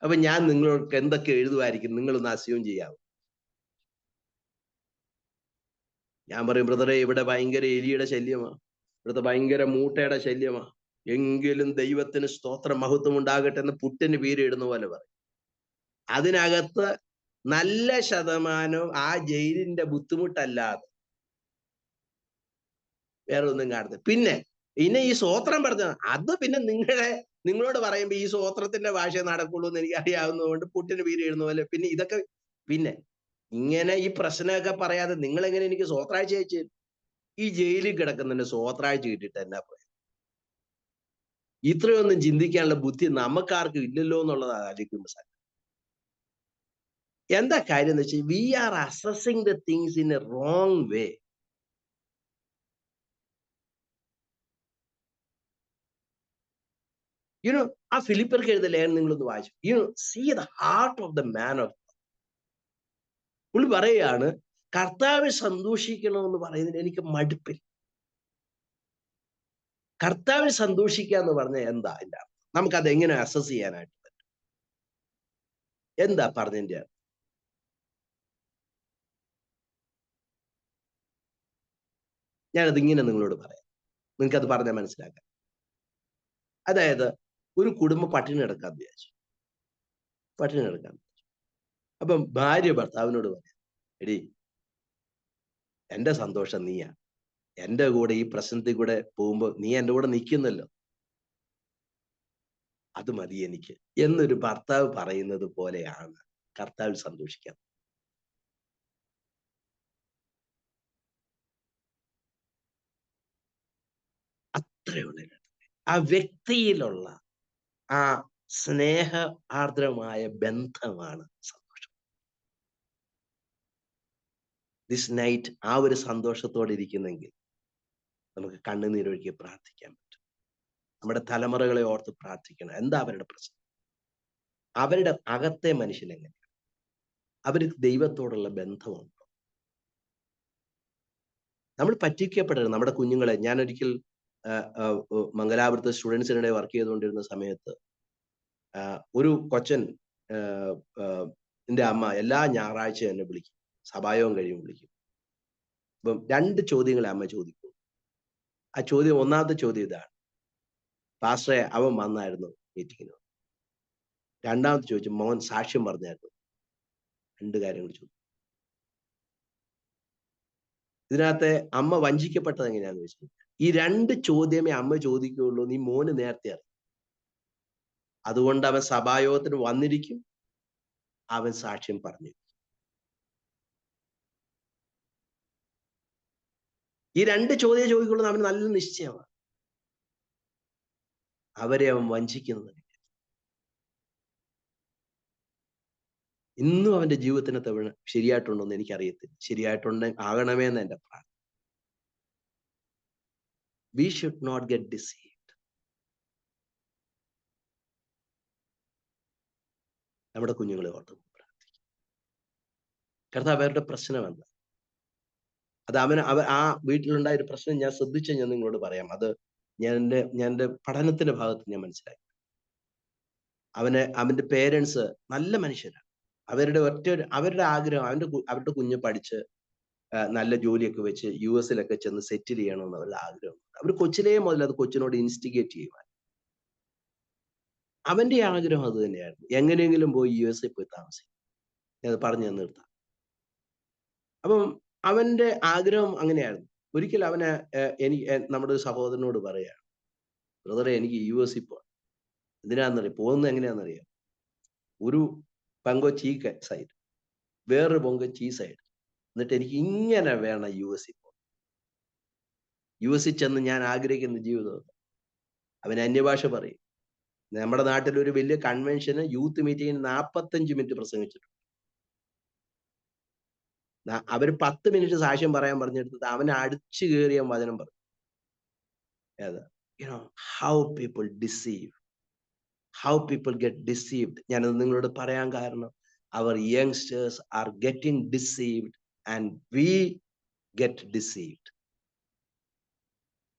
അപ്പൊ ഞാൻ നിങ്ങൾക്ക് എന്തൊക്കെ എഴുതുമായിരിക്കും, നിങ്ങളൊന്ന് അസ്യൂം ചെയ്യാവും. ഞാൻ പറയും, ബ്രദറെ, ഇവിടെ ഭയങ്കര എലിയുടെ ശല്യമാണ്, ഇവിടുത്തെ ഭയങ്കര മൂട്ടയുടെ ശല്യമാണ്, എങ്കിലും ദൈവത്തിന് സ്തോത്ര മഹത്വം ഉണ്ടാകട്ടെ എന്ന് പുട്ടിന് പേരിടുന്ന പോലെ പറയും. അതിനകത്ത് നല്ല ശതമാനവും ആ ജയിലിന്റെ ബുദ്ധിമുട്ടല്ലാതെ വേറെ ഒന്നും കാണുന്നത്. പിന്നെ ഈ സ്തോത്രം പറഞ്ഞ അത് പിന്നെ നിങ്ങളോട് പറയുമ്പോ ഈ സ്തോത്രത്തിന്റെ ഭാഷ നടക്കുള്ളൂ എന്ന് എനിക്ക് അറിയാവുന്നതുകൊണ്ട് പുട്ടിന് പേര് എഴുതുന്ന പോലെ പിന്നെ ഇതൊക്കെ പിന്നെ ഇങ്ങനെ ഈ പ്രശ്നമൊക്കെ പറയാതെ നിങ്ങൾ എങ്ങനെ എനിക്ക് സ്തോത്രാഴ്ച അയച്ചു? ഈ ജയിലിൽ കിടക്കുന്നതിന്റെ സ്തോത്രാഴ്ച കിട്ടിയിട്ട് എന്നാ പറയാം? ഇത്രയൊന്നും ചിന്തിക്കാനുള്ള ബുദ്ധി നമുക്കാർക്കും ഇല്ലല്ലോ എന്നുള്ളത് ആലോചിക്കുമ്പോൾ സാർ എന്താ കാര്യം എന്ന് വെച്ചാൽ we are assessing the things in a wrong way. ആ ഫിലിപ്പർക്ക് എഴുതിയ ലേഖനം നിങ്ങളൊന്ന് വായിച്ചു. See the heart of the man of. പുള്ളി പറയുകയാണ്, കർത്താവ് സന്തോഷിക്കണമെന്ന് പറയുന്നതിന് എനിക്ക് മടുപ്പില്ല. കർത്താവിൽ സന്തോഷിക്കുക എന്ന് പറഞ്ഞാൽ എന്താ അതിന്റെ അർത്ഥം? നമുക്കത് എങ്ങനെ അസസ് ചെയ്യാനായിട്ട് പറ്റും? എന്താ പറഞ്ഞതിന്റെ അർത്ഥം? ഞാനത് ഇങ്ങനെ നിങ്ങളോട് പറയാം, നിങ്ങൾക്കത് പറഞ്ഞാൽ മനസ്സിലാക്കാം. അതായത് ഒരു കുടുംബം പട്ടിണി കിടക്കാന്ന് വിചാരിച്ചു. അപ്പം ഭാര്യ ഭർത്താവിനോട് പറയാം, എടി, എന്റെ സന്തോഷം നീയാ, എന്റെ കൂടെ ഈ പ്രശ്നത്തിൽ കൂടെ പോകുമ്പോ നീ എന്റെ കൂടെ നിൽക്കുന്നല്ലോ, അത് മതി എനിക്ക് എന്നൊരു ഭർത്താവ് പറയുന്നത് പോലെയാണ് കർത്താവിൽ സന്തോഷിക്കാൻ. അത്രയുള്ള ആ വ്യക്തിയിലുള്ള ആ സ്നേഹ ആർദ്രമായ ബന്ധമാണ് സന്തോഷം. ദിസ് നൈറ്റ് ആ ഒരു സന്തോഷത്തോടെ ഇരിക്കുന്നെങ്കിൽ നമുക്ക് കണ്ണുനീരൊഴുക്കി പ്രാർത്ഥിക്കാൻ പറ്റും. നമ്മുടെ തലമുറകളെ ഓർത്ത് പ്രാർത്ഥിക്കണം. എന്താ അവരുടെ പ്രശ്നം? അവരുടെ അകത്തെ മനുഷ്യൻ എങ്ങനെയാണ്? അവർക്ക് ദൈവത്തോടുള്ള ബന്ധമുണ്ടോ? നമ്മൾ പറ്റിക്കപ്പെടരുത്. നമ്മുടെ കുഞ്ഞുങ്ങളെ, ഞാനൊരിക്കൽ മംഗലാപുരത്ത് സ്റ്റുഡൻസിനിടെ വർക്ക് ചെയ്തുകൊണ്ടിരുന്ന സമയത്ത് ഒരു കൊച്ചൻ എൻ്റെ അമ്മ എല്ലാ ഞായറാഴ്ചയും എന്നെ വിളിക്കും, സഭായോഗം കഴിയുമ്പോൾ വിളിക്കും. അപ്പം 2 ചോദ്യങ്ങളെ അമ്മ ചോദിക്കും. ആ ചോദ്യം, ഒന്നാമത്തെ ചോദ്യം ഇതാണ്: പാസ്റ്ററെ, അവൻ വന്നായിരുന്നു മീറ്റിങ്ങിന്? രണ്ടാമത്തെ ചോദിച്ചു, മോൻ സാക്ഷ്യം പറഞ്ഞായിരുന്നു? 2 കാര്യങ്ങൾ ചോദിച്ചു. ഇതിനകത്തെ അമ്മ വഞ്ചിക്കപ്പെട്ടത് എങ്ങനെയാന്ന് വെച്ചാൽ, ഈ 2 ചോദ്യമേ അമ്മ ചോദിക്കുകയുള്ളൂ, നീ മോന് നേരത്തെ അറിയും. അതുകൊണ്ട് അവൻ സഭായോഗത്തിന് വന്നിരിക്കും, അവൻ സാക്ഷ്യം പറഞ്ഞു. ഈ 2 ചോദ്യം ചോദിക്കുള്ളൂ അവന് നല്ല നിശ്ചയമാണ്. അവരെ അവൻ വഞ്ചിക്കുന്നത്. ഇന്നും അവന്റെ ജീവിതത്തിന് ശരിയായിട്ടുണ്ടോ എന്ന് എനിക്കറിയത്തില്ല. ആകണമേ എന്ന് എന്റെ പ്രാർത്ഥന. We should not get deceived. നമ്മുടെ കുഞ്ഞുങ്ങളെ ഓർത്ത് പ്രാർത്ഥിക്കും. കർത്താവ് അവരുടെ പ്രശ്നം എന്താ? അത് ആ വീട്ടിലുണ്ടായ ഒരു പ്രശ്നം ഞാൻ ശ്രദ്ധിച്ച് ഞാൻ നിങ്ങളോട് പറയാം. അത് ഞാൻ എൻ്റെ പഠനത്തിന്റെ ഭാഗത്ത് ഞാൻ മനസ്സിലാക്കി. അവന്റെ പേരൻസ് നല്ല മനുഷ്യരാണ്. അവരുടെ ആഗ്രഹം അവരുടെ കുഞ്ഞ് പഠിച്ച് നല്ല ജോലിയൊക്കെ വെച്ച് US-ലൊക്കെ ചെന്ന് സെറ്റിൽ ചെയ്യണമെന്ന് അവരുടെ ആഗ്രഹം. അവർ കൊച്ചിലേ മുതൽ അത് കൊച്ചിനോട് ഇൻസ്റ്റിഗേറ്റ് ചെയ്യുവാൻ. അവന്റെ ആഗ്രഹം അത് തന്നെയായിരുന്നു, എങ്ങനെയെങ്കിലും പോയി US-ൽ പോയി താമസിക്കും. ഞാനത് പറഞ്ഞു നിർത്താം. അപ്പം അവന്റെ ആഗ്രഹം അങ്ങനെയായിരുന്നു. ഒരിക്കൽ അവന് നമ്മുടെ ഒരു സഹോദരനോട് പറയാണ്, ബ്രദറെ, എനിക്ക് US-ൽ പോകണം. എന്തിനാണെന്നറിയാം? പോകുന്നത് എങ്ങനെയാണെന്നറിയാം? ഒരു പങ്കൊച്ചി സൈഡ്, വേറൊരു പങ്കൊച്ചി സൈഡ്. എന്നിട്ട് എനിക്ക് ഇങ്ങനെ വേണം US-ൽ പോകാൻ. US-ൽ ചെന്ന് ഞാൻ ആഗ്രഹിക്കുന്ന ജീവിതം. അവൻ അന്യഭാഷ പറയും. നമ്മുടെ നാട്ടിൽ ഒരു വലിയ കൺവെൻഷന് യൂത്ത് മീറ്റിങ്ങിന് 45 മിനിറ്റ് പ്രസംഗിച്ചിട്ടുണ്ട്. അവര് 10 മിനിറ്റ് സാക്ഷ്യം പറയാൻ പറഞ്ഞെടുത്തത് അവനെ അടിച്ചു കയറിയ വചനം പറഞ്ഞു. How people deceive, how people get deceived. ഞാനത് നിങ്ങളോട് പറയാൻ കാരണം, അവർ youngsters are getting deceived and we get deceived.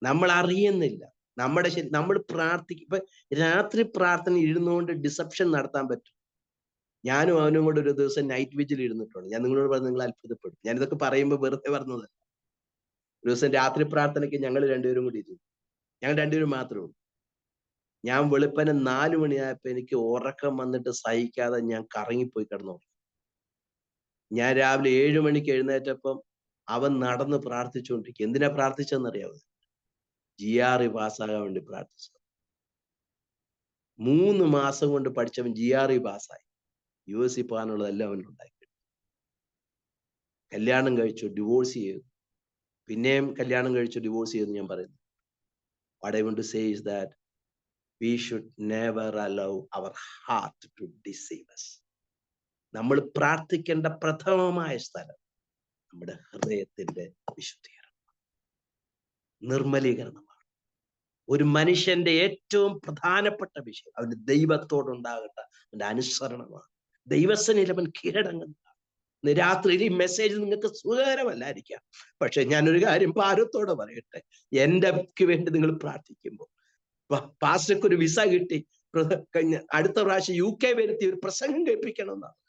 നമ്മൾ അറിയുന്നില്ല. നമ്മൾ പ്രാർത്ഥിക്കും. ഇപ്പൊ രാത്രി പ്രാർത്ഥന ഇരുന്നുകൊണ്ട് ഡിസപ്ഷൻ നടത്താൻ പറ്റും. ഞാനും അവനും കൂടെ ഒരു ദിവസം നൈറ്റ് വിജിൽ ഇരുന്നിട്ടുണ്ട്. ഞാൻ നിങ്ങളോട് പറഞ്ഞ് നിങ്ങൾ അത്ഭുതപ്പെടും. ഞാനിതൊക്കെ പറയുമ്പോൾ വെറുതെ പറഞ്ഞതല്ല. ഒരു ദിവസം രാത്രി പ്രാർത്ഥനയ്ക്ക് ഞങ്ങൾ 2 പേരും കൂടി ഇരുന്നു. ഞങ്ങൾ 2 പേരും മാത്രമേ ഉള്ളൂ. ഞാൻ വെളുപ്പനെ 4 മണിയായപ്പോ എനിക്ക് ഉറക്കം വന്നിട്ട് സഹിക്കാതെ ഞാൻ കറങ്ങിപ്പോയി കിടന്നു. ഞാൻ രാവിലെ 7 മണിക്ക് എഴുന്നേറ്റപ്പം അവൻ നടന്ന് പ്രാർത്ഥിച്ചുകൊണ്ടിരിക്കും. എന്തിനാ പ്രാർത്ഥിച്ചെന്നറിയാവോ? GRE പാസ്സാകാൻ വേണ്ടി പ്രാർത്ഥിച്ചു. 3 മാസം കൊണ്ട് പഠിച്ചവൻ GRE പാസ്സായി. US-ൽ പോകാനുള്ളതെല്ലാം അവനുണ്ടാക്കി. കല്യാണം കഴിച്ചു, ഡിവോഴ്സ് ചെയ്തു, പിന്നെയും കല്യാണം കഴിച്ചു, ഡിവോഴ്സ് ചെയ്തു. ഞാൻ പറയുന്നു, what I want to say is that we should never allow our heart to deceive us. നമ്മൾ പ്രാർത്ഥിക്കേണ്ട പ്രഥമമായ സ്ഥലം നമ്മുടെ ഹൃദയത്തിന്റെ വിശുദ്ധീകരണം, നിർമ്മലീകരണമാണ്. ഒരു മനുഷ്യന്റെ ഏറ്റവും പ്രധാനപ്പെട്ട വിഷയം അവന്റെ ദൈവത്തോടുണ്ടാകേണ്ട അവന്റെ അനുസരണമാണ്. ദൈവസന്നിധിയിൽ അവൻ കീഴടങ്ങുന്നതാണ്. രാത്രിയിൽ ഈ മെസ്സേജ് നിങ്ങൾക്ക് സുഖകരമല്ലായിരിക്കാം, പക്ഷെ ഞാനൊരു കാര്യം ഭാരത്തോടെ പറയട്ടെ, എൻ്റെ വേണ്ടി നിങ്ങൾ പ്രാർത്ഥിക്കുമ്പോൾ, പാസ്റ്റർക്ക് ഒരു വിസ കിട്ടി, അടുത്ത പ്രാവശ്യം UK വരുത്തി ഒരു പ്രസംഗം കേൾപ്പിക്കണമെന്നാണ്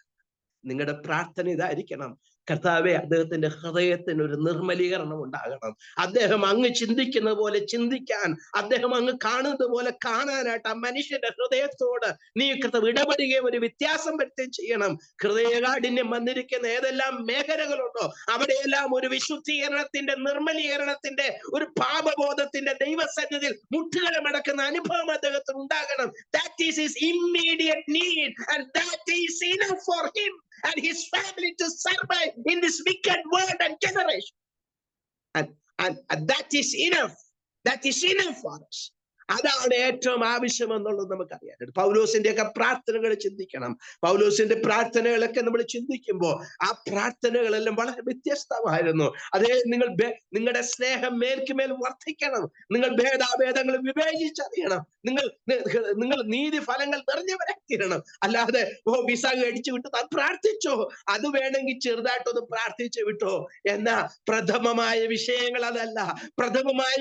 നിങ്ങളുടെ പ്രാർത്ഥന. ഇതായിരിക്കണം, കർത്താവെ, അദ്ദേഹത്തിന്റെ ഹൃദയത്തിന് ഒരു നിർമ്മലീകരണം ഉണ്ടാകണം. അദ്ദേഹം അങ്ങ് ചിന്തിക്കുന്നത് പോലെ ചിന്തിക്കാൻ, അദ്ദേഹം അങ്ങ് കാണുന്നത് പോലെ കാണാനായിട്ട് ആ മനുഷ്യന്റെ ഹൃദയത്തോട് നീ കർത്താവ് ഇടപെടുകയും ഒരു വ്യത്യാസം വരുത്തുകയും ചെയ്യണം. ഹൃദയകാഠിന്യം വന്നിരിക്കുന്ന ഏതെല്ലാം മേഖലകളുണ്ടോ അവിടെയെല്ലാം ഒരു വിശുദ്ധീകരണത്തിന്റെ, നിർമ്മലീകരണത്തിന്റെ, ഒരു പാപബോധത്തിന്റെ, ദൈവസന്നിധിയിൽ മുട്ടുകളെ മടക്കുന്ന അനുഭവം അദ്ദേഹത്തിന് ഉണ്ടാകണം. That is his immediate need, and that is enough for him and his family to survive in this wicked world and generation. And that is enough. That is enough for us. അതാണ് ഏറ്റവും ആവശ്യം എന്നുള്ളത് നമുക്കറിയാം. പൗലോസിന്റെ ഒക്കെ പ്രാർത്ഥനകൾ ചിന്തിക്കണം. പൗലോസിന്റെ പ്രാർത്ഥനകളൊക്കെ നമ്മൾ ചിന്തിക്കുമ്പോൾ ആ പ്രാർത്ഥനകളെല്ലാം വളരെ വ്യത്യസ്തമായിരുന്നു. അതേ, നിങ്ങളുടെ സ്നേഹം മേൽക്കുമേൽ വർദ്ധിക്കണം. നിങ്ങൾ ഭേദാഭേദങ്ങൾ വിവേചിച്ചറിയണം. നിങ്ങൾ നീതി ഫലങ്ങൾ നിറഞ്ഞവരായിത്തീരണം. അല്ലാതെ വിസ അടിച്ചു വിട്ടു താൻ പ്രാർത്ഥിച്ചോ, അത് വേണമെങ്കിൽ ചെറുതായിട്ടൊന്ന് പ്രാർത്ഥിച്ചു വിട്ടോ. എന്നാ പ്രഥമമായ വിഷയങ്ങൾ അതല്ല. പ്രഥമമായ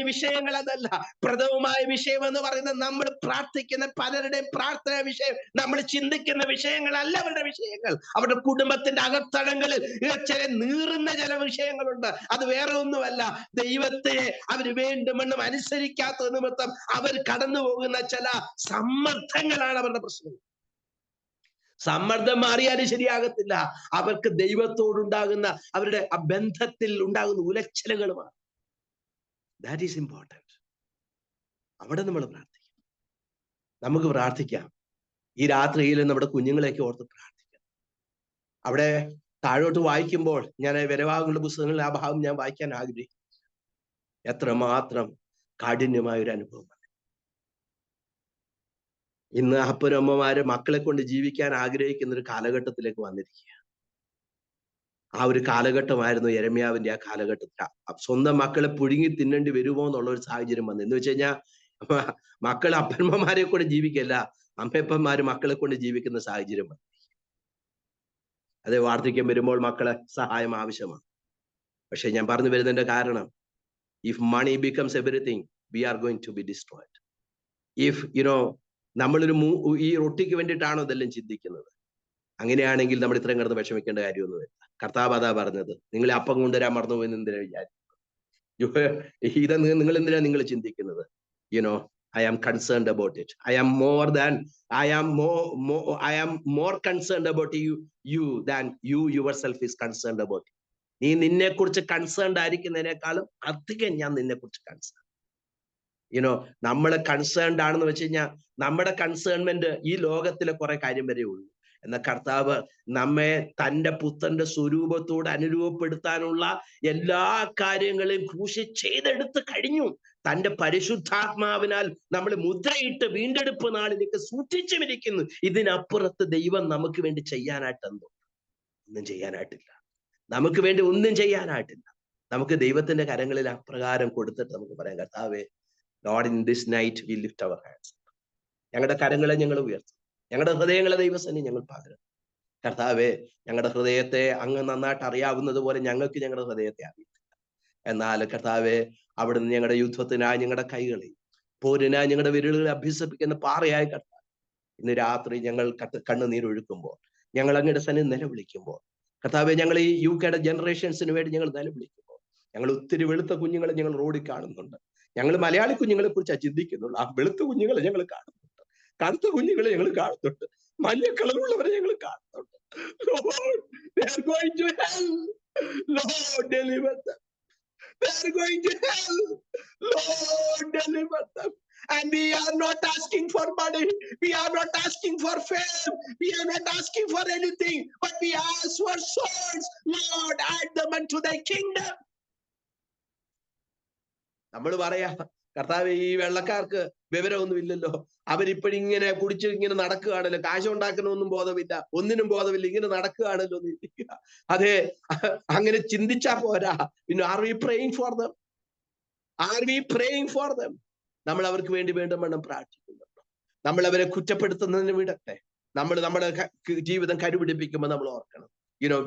വിഷയം വിഷയം എന്ന് പറയുന്നത് നമ്മൾ പ്രാർത്ഥിക്കുന്ന പലരുടെയും പ്രാർത്ഥന വിഷയം, നമ്മൾ ചിന്തിക്കുന്ന വിഷയങ്ങളല്ല അവരുടെ വിഷയങ്ങൾ. അവരുടെ കുടുംബത്തിന്റെ അകത്തളങ്ങളിൽ ചില നീറുന്ന ചില വിഷയങ്ങളുണ്ട്. അത് വേറെ ഒന്നുമല്ല, ദൈവത്തെ അവർ വേണ്ടുമെന്നും അനുസരിക്കാത്ത നിമിത്തം അവർ കടന്നു പോകുന്ന ചില സമ്മർദ്ദങ്ങളാണ് അവരുടെ പ്രശ്നം. സമ്മർദ്ദം മാറിയാലും ശരിയാകത്തില്ല. അവർക്ക് ദൈവത്തോടുണ്ടാകുന്ന അവരുടെ ആ ബന്ധത്തിൽ ഉണ്ടാകുന്ന ഉലച്ചിലുകളുമാണ്. That is important. അവിടെ നമ്മൾ പ്രാർത്ഥിക്കും. നമുക്ക് പ്രാർത്ഥിക്കാം. ഈ രാത്രിയിൽ നമ്മുടെ കുഞ്ഞുങ്ങളെയൊക്കെ ഓർത്ത് പ്രാർത്ഥിക്കാം. അവിടെ താഴോട്ട് വായിക്കുമ്പോൾ ഞാൻ വരവാകുള്ള പുസ്തകങ്ങളിൽ ആ ഭാഗം ഞാൻ വായിക്കാൻ ആഗ്രഹിക്കും. എത്രമാത്രം കാഠിന്യമായ ഒരു അനുഭവം. ഇന്ന് അപ്പനും അമ്മമാര് മക്കളെ കൊണ്ട് ജീവിക്കാൻ ആഗ്രഹിക്കുന്ന ഒരു കാലഘട്ടത്തിലേക്ക് വന്നിരിക്കുക. ആ ഒരു കാലഘട്ടമായിരുന്നു യെരമ്യാവിന്റെ ആ കാലഘട്ടത്തിൽ. സ്വന്തം മക്കളെ പുഴുങ്ങി തിന്നേണ്ടി വരുമോ എന്നുള്ള ഒരു സാഹചര്യം വന്നു. എന്ന് വെച്ച് കഴിഞ്ഞാൽ മക്കൾ അപ്പന്മാരെ കൊണ്ട് ജീവിക്കല്ല, അമ്മയപ്പന്മാര് മക്കളെ കൊണ്ട് ജീവിക്കുന്ന സാഹചര്യം വന്നു. അതെ, വാർദ്ധക്യം വരുമ്പോൾ മക്കളെ സഹായം ആവശ്യമാണ്. പക്ഷെ ഞാൻ പറഞ്ഞു വരുന്നതിന്റെ കാരണം, if money becomes everything, we are going to be destroyed. If നമ്മളൊരു ഈ റൊട്ടിക്ക് വേണ്ടിയിട്ടാണോ ഇതെല്ലാം ചിന്തിക്കുന്നത്? അങ്ങനെയാണെങ്കിൽ നമ്മൾ ഇത്രയും കിടന്ന് വിഷമിക്കേണ്ട കാര്യമൊന്നുമില്ല. കർത്താവ് അതാ പറഞ്ഞത്, നിങ്ങൾ അപ്പം കൊണ്ടുവരാൻ മറന്നുപോയെന്ന് എന്തിനാ വിചാരിക്കുന്നത്? ഇത് നിങ്ങൾ എന്തിനാ നിങ്ങൾ ചിന്തിക്കുന്നത്? I am concerned about it. I am more concerned about you than you yourself is concerned about it. നീ നിന്നെ കുറിച്ച് കൺസേൺഡ് ആയിരിക്കുന്നതിനേക്കാളും അധികം ഞാൻ നിന്നെ കുറിച്ച് കൺസേൺ. നമ്മളെ കൺസേൺഡ് ആണെന്ന് വെച്ച് കഴിഞ്ഞാൽ നമ്മുടെ കൺസേൺമെന്റ് ഈ ലോകത്തിലെ കുറെ കാര്യം വരെ ഉള്ളൂ. എന്നാൽ കർത്താവ് നമ്മെ തന്റെ പുത്രന്റെ സ്വരൂപത്തോട് അനുരൂപപ്പെടുത്താനുള്ള എല്ലാ കാര്യങ്ങളെയും ക്രൂശിൽ ചെയ്തെടുത്ത് കഴിഞ്ഞു. തന്റെ പരിശുദ്ധാത്മാവിനാൽ നമ്മൾ മുദ്രയിട്ട് വീണ്ടെടുപ്പ് നാളിലേക്ക് സൂക്ഷിച്ചുമിരിക്കുന്നു. ഇതിനപ്പുറത്ത് ദൈവം നമുക്ക് വേണ്ടി ചെയ്യാനായിട്ട് എന്തോ? ഒന്നും ചെയ്യാനായിട്ടില്ല. നമുക്ക് വേണ്ടി ഒന്നും ചെയ്യാനായിട്ടില്ല. നമുക്ക് ദൈവത്തിന്റെ കരങ്ങളിൽ അപ്രകാരം കൊടുത്തിട്ട് നമുക്ക് പറയാം, കർത്താവേ, Lord, in this night we lift our hands. ഞങ്ങളുടെ കരങ്ങളെ ഞങ്ങൾ ഉയർത്തും, ഞങ്ങളുടെ ഹൃദയങ്ങളെ ദൈവസന്നിധി ഞങ്ങൾ പകരും. കർത്താവേ, ഞങ്ങളുടെ ഹൃദയത്തെ അങ്ങ് നന്നായിട്ട് അറിയാവുന്നത് പോലെ ഞങ്ങൾക്ക് ഞങ്ങളുടെ ഹൃദയത്തെ അറിയത്തില്ല. എന്നാൽ കർത്താവേ, അവിടുന്ന് ഞങ്ങളുടെ യുദ്ധത്തിനായി ഞങ്ങളുടെ കൈകളെ, പോരിനായി ഞങ്ങളുടെ വിരലുകളെ അഭ്യസിപ്പിക്കുന്ന പാറയായി കർത്താവ്, ഇന്ന് രാത്രി ഞങ്ങൾ കണ്ണുനീരൊഴുക്കുമ്പോൾ, ഞങ്ങൾ അങ്ങയുടെ സന്നിധി നിലവിളിക്കുമ്പോൾ, കർത്താവെ, ഞങ്ങൾ ഈ യുകെയുടെ ജനറേഷൻസിന് വേണ്ടി ഞങ്ങൾ നിലവിളിക്കുമ്പോൾ, ഞങ്ങൾ ഒത്തിരി വെളുത്ത കുഞ്ഞുങ്ങളെ ഞങ്ങൾ റോഡിൽ കാണുന്നുണ്ട്. ഞങ്ങൾ മലയാളി കുഞ്ഞുങ്ങളെ കുറിച്ചാണ് ചിന്തിക്കുന്നുള്ളൂ. ആ വെളുത്ത കുഞ്ഞുങ്ങളെ ഞങ്ങൾ കാണുന്നുണ്ട്, കറുത്ത കുഞ്ഞുങ്ങളെ ഞങ്ങൾ കാണുന്നുണ്ട്, മഞ്ഞ കളറുള്ളവരെ ഞങ്ങൾ കാണുന്നുണ്ട്. Lord, they are going to hell. Lord, deliver them. They are going to hell. Lord, deliver them. And we are not asking for money. We are not asking for fame. We are not asking for anything. But we ask for souls. Lord, add them unto thy kingdom. നമ്മൾ പറയാ, കർത്താവ്, ഈ വെള്ളക്കാർക്ക് വിവരമൊന്നും ഇല്ലല്ലോ, അവരിപ്പോഴിങ്ങനെ കുടിച്ച് ഇങ്ങനെ നടക്കുകയാണല്ലോ, കാശുണ്ടാക്കണമെന്നും ബോധമില്ല, ഒന്നിനും ബോധമില്ല, ഇങ്ങനെ നടക്കുകയാണല്ലോ എന്ന് ചിന്തിക്കുക. അതെ, അങ്ങനെ ചിന്തിച്ചാ പോരാ. പിന്നെ are we praying for them? Are we praying for them? നമ്മൾ അവർക്ക് വേണ്ടി വേണ്ടുമെണ്ണം പ്രാർത്ഥിക്കുന്നുണ്ടോ? നമ്മൾ അവരെ കുറ്റപ്പെടുത്തുന്നതിന് വിടട്ടെ. നമ്മൾ നമ്മുടെ ജീവിതം കരുപിടിപ്പിക്കുമ്പോൾ നമ്മൾ ഓർക്കണം,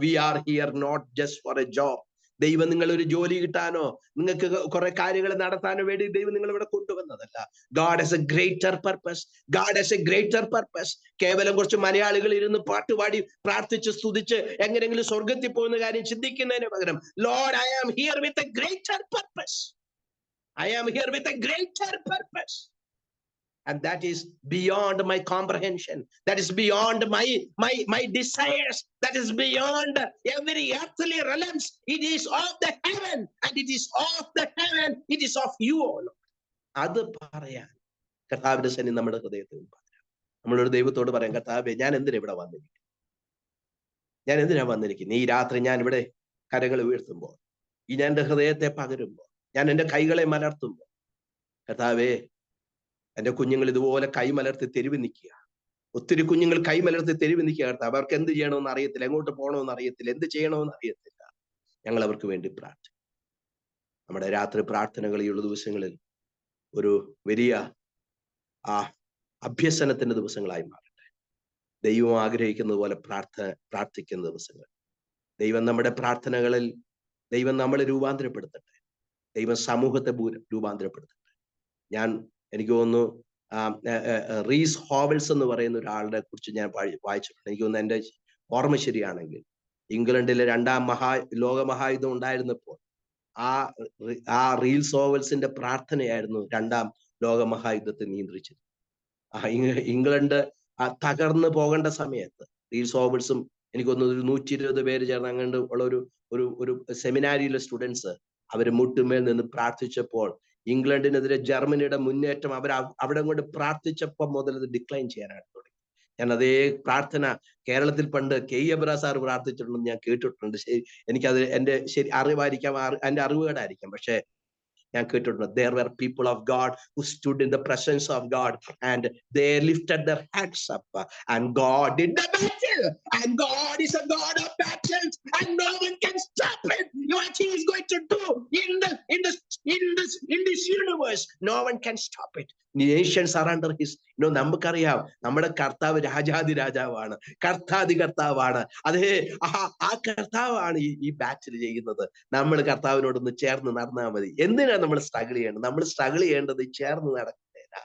we are here not just for a job. ദൈവം നിങ്ങളൊരു ജോലി കിട്ടാനോ നിങ്ങൾക്ക് കുറെ കാര്യങ്ങൾ നടത്താനോ വേണ്ടി ദൈവം നിങ്ങൾ ഇവിടെ കൊണ്ടുവന്നതല്ല. God has a greater purpose. God has a greater purpose. കേവലം കുറച്ച് മലയാളികൾ ഇരുന്ന് പാട്ടുപാടി പ്രാർത്ഥിച്ച് സ്തുതിച്ച് എങ്ങനെയെങ്കിലും സ്വർഗത്തിൽ പോകുന്ന കാര്യം ചിന്തിക്കുന്നതിന് പകരം, lord, I am here with a greater purpose. I am here with a greater purpose. And that is beyond my comprehension. That is beyond my desires. That is beyond every earthly realms. It is of the heaven. And it is of the heaven. It is of you, O Lord. അത് പറയാൻ കർത്താവിന്റെ സന്നിധി നമ്മുടെ ഹൃദയത്തിൽ പറയാം. നമ്മളൊരു ദൈവത്തോട് പറയാം, കർത്താവേ, ഞാൻ എന്തിനാ ഇവിടെ വന്നിരിക്കുന്നു? ഞാൻ എന്തിനാ വന്നിരിക്കുന്നു? ഈ രാത്രി ഞാൻ ഇവിടെ കരങ്ങൾ ഉയർത്തുമ്പോൾ, ഈ ഞാൻ എൻ്റെ ഹൃദയത്തെ പകരുമ്പോൾ, ഞാൻ എൻ്റെ കൈകളെ മലർത്തുമ്പോൾ, കർത്താവേ, എൻ്റെ കുഞ്ഞുങ്ങൾ ഇതുപോലെ കൈ മലർത്തി തെരുവ് നിൽക്കുക. ഒത്തിരി കുഞ്ഞുങ്ങൾ കൈ മലർത്തി തെരുവ് നിൽക്കുക. കർത്താവ്, അവർക്ക് എന്ത് ചെയ്യണമെന്ന് അറിയത്തില്ല, എങ്ങോട്ട് പോകണമെന്ന് അറിയത്തില്ല, എന്ത് ചെയ്യണമെന്ന് അറിയത്തില്ല. ഞങ്ങൾ അവർക്ക് വേണ്ടി പ്രാർത്ഥിക്കും. നമ്മുടെ രാത്രി പ്രാർത്ഥനകളിലുള്ള ദിവസങ്ങളിൽ ഒരു വലിയ അഭ്യസനത്തിന്റെ ദിവസങ്ങളായി മാറട്ടെ. ദൈവം ആഗ്രഹിക്കുന്നത് പോലെ പ്രാർത്ഥിക്കുന്ന ദിവസങ്ങൾ. ദൈവം നമ്മുടെ പ്രാർത്ഥനകളിൽ ദൈവം നമ്മളെ രൂപാന്തരപ്പെടുത്തട്ടെ. ദൈവം സമൂഹത്തെ രൂപാന്തരപ്പെടുത്തട്ടെ. ഞാൻ എനിക്ക് തോന്നുന്നു റീസ് ഹോവൽസ് എന്ന് പറയുന്ന ഒരാളുടെ കുറിച്ച് ഞാൻ വായിച്ചിട്ടുണ്ട്. എനിക്ക് തോന്നുന്നു എൻ്റെ ഓർമ്മ ശരിയാണെങ്കിൽ ഇംഗ്ലണ്ടിലെ ലോകമഹായുദ്ധം ഉണ്ടായിരുന്നപ്പോൾ ആ റീൽസ് ഹോവൽസിന്റെ പ്രാർത്ഥനയായിരുന്നു രണ്ടാം ലോകമഹായുദ്ധത്തെ നിയന്ത്രിച്ചത്. ഇംഗ്ലണ്ട് തകർന്നു പോകേണ്ട സമയത്ത് റീൽസ് ഹോവൽസും എനിക്ക് തോന്നുന്നു ഒരു 120 പേര് ചേർന്ന് അങ്ങോട്ട് ഉള്ള ഒരു സെമിനാരിയിലെ സ്റ്റുഡൻസ് അവര് മുട്ടുമേൽ നിന്ന് പ്രാർത്ഥിച്ചപ്പോൾ ഇംഗ്ലണ്ടിനെതിരെ ജർമ്മനിയുടെ മുന്നേറ്റം അവിടെ കൊണ്ട് പ്രാർത്ഥിച്ചപ്പോൾ മുതൽ അത് ഡിക്ലൈൻ ചെയ്യാനായിട്ട് തുടങ്ങി. ഞാൻ അതേ പ്രാർത്ഥന കേരളത്തിൽ പണ്ട് കെ എബ്രഹാം സാർ പ്രാർത്ഥിച്ചിട്ടുണ്ടെന്ന് ഞാൻ കേട്ടിട്ടുണ്ട്. എനിക്കത് എൻ്റെ അറിവായിരിക്കാം, എൻ്റെ അറിവുകേടായിരിക്കാം. പക്ഷെ ഞാൻ കേട്ടിട്ടുണ്ട്, there were people of God who stood in the presence of God and they lifted their heads up and God did the battle, and God is a God of battles and no one can stop it. What he is going to do in this universe, no one can stop it. Nations are under his, നമുക്കറിയാം നമ്മുടെ കർത്താവ് രാജാതി രാജാവാണ്, കർത്താതി കർത്താവാണ്. അതേ ആ കർത്താവാണ് ഈ ബാറ്റിൽ ചെയ്യുന്നത്. നമ്മൾ കർത്താവിനോടൊന്ന് ചേർന്ന് നടന്നാൽ മതി. എന്തിനാ നമ്മൾ സ്ട്രഗിൾ ചെയ്യേണ്ടത്? നമ്മൾ സ്ട്രഗിൾ ചെയ്യേണ്ടത് ചേർന്ന് നടക്കുന്നില്ല.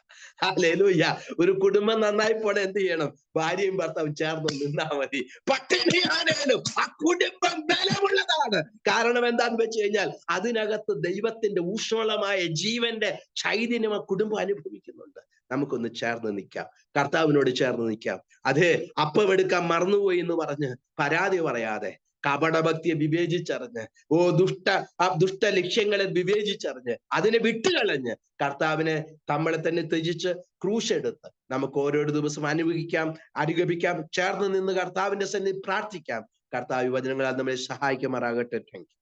ഹല്ലേലൂയ. ഒരു കുടുംബം നന്നായി പോണെ എന്ത് ചെയ്യണം? ഭാര്യയും ഭർത്താവും ചേർന്ന് നിന്നാ മതി. പട്ടിണിയാണേലും ആ കുടുംബം ബലമുള്ളതാണ്. കാരണം എന്താന്ന് വെച്ച് കഴിഞ്ഞാൽ അതിനകത്ത് ദൈവത്തിന്റെ ഊഷ്മളമായ ജീവന്റെ ചൈതന്യം ആ കുടുംബം അനുഭവിക്കുന്നുണ്ട്. നമുക്കൊന്ന് ചേർന്ന് നിൽക്കാം, കർത്താവിനോട് ചേർന്ന് നിൽക്കാം. അതേ, അപ്പം മറന്നുപോയി എന്ന് പറഞ്ഞ് പരാതി പറയാതെ, കപടഭക്തിയെ വിവേചിച്ചറിഞ്ഞ്, ദുഷ്ട ലക്ഷ്യങ്ങളെ വിവേചിച്ചറിഞ്ഞ് അതിനെ വിട്ടുകളഞ്ഞ് കർത്താവിനെ നമ്മളെ തന്നെ ത്യജിച്ച് ക്രൂശെടുത്ത് നമുക്ക് ഓരോ ദിവസം അനുഗമിക്കാം, ചേർന്ന് നിന്ന് കർത്താവിന്റെ സന്നിധി പ്രാർത്ഥിക്കാം. കർത്താവ് വചനങ്ങളാൽ നമ്മളെ സഹായിക്കുമാറാകട്ടെ. Thank you.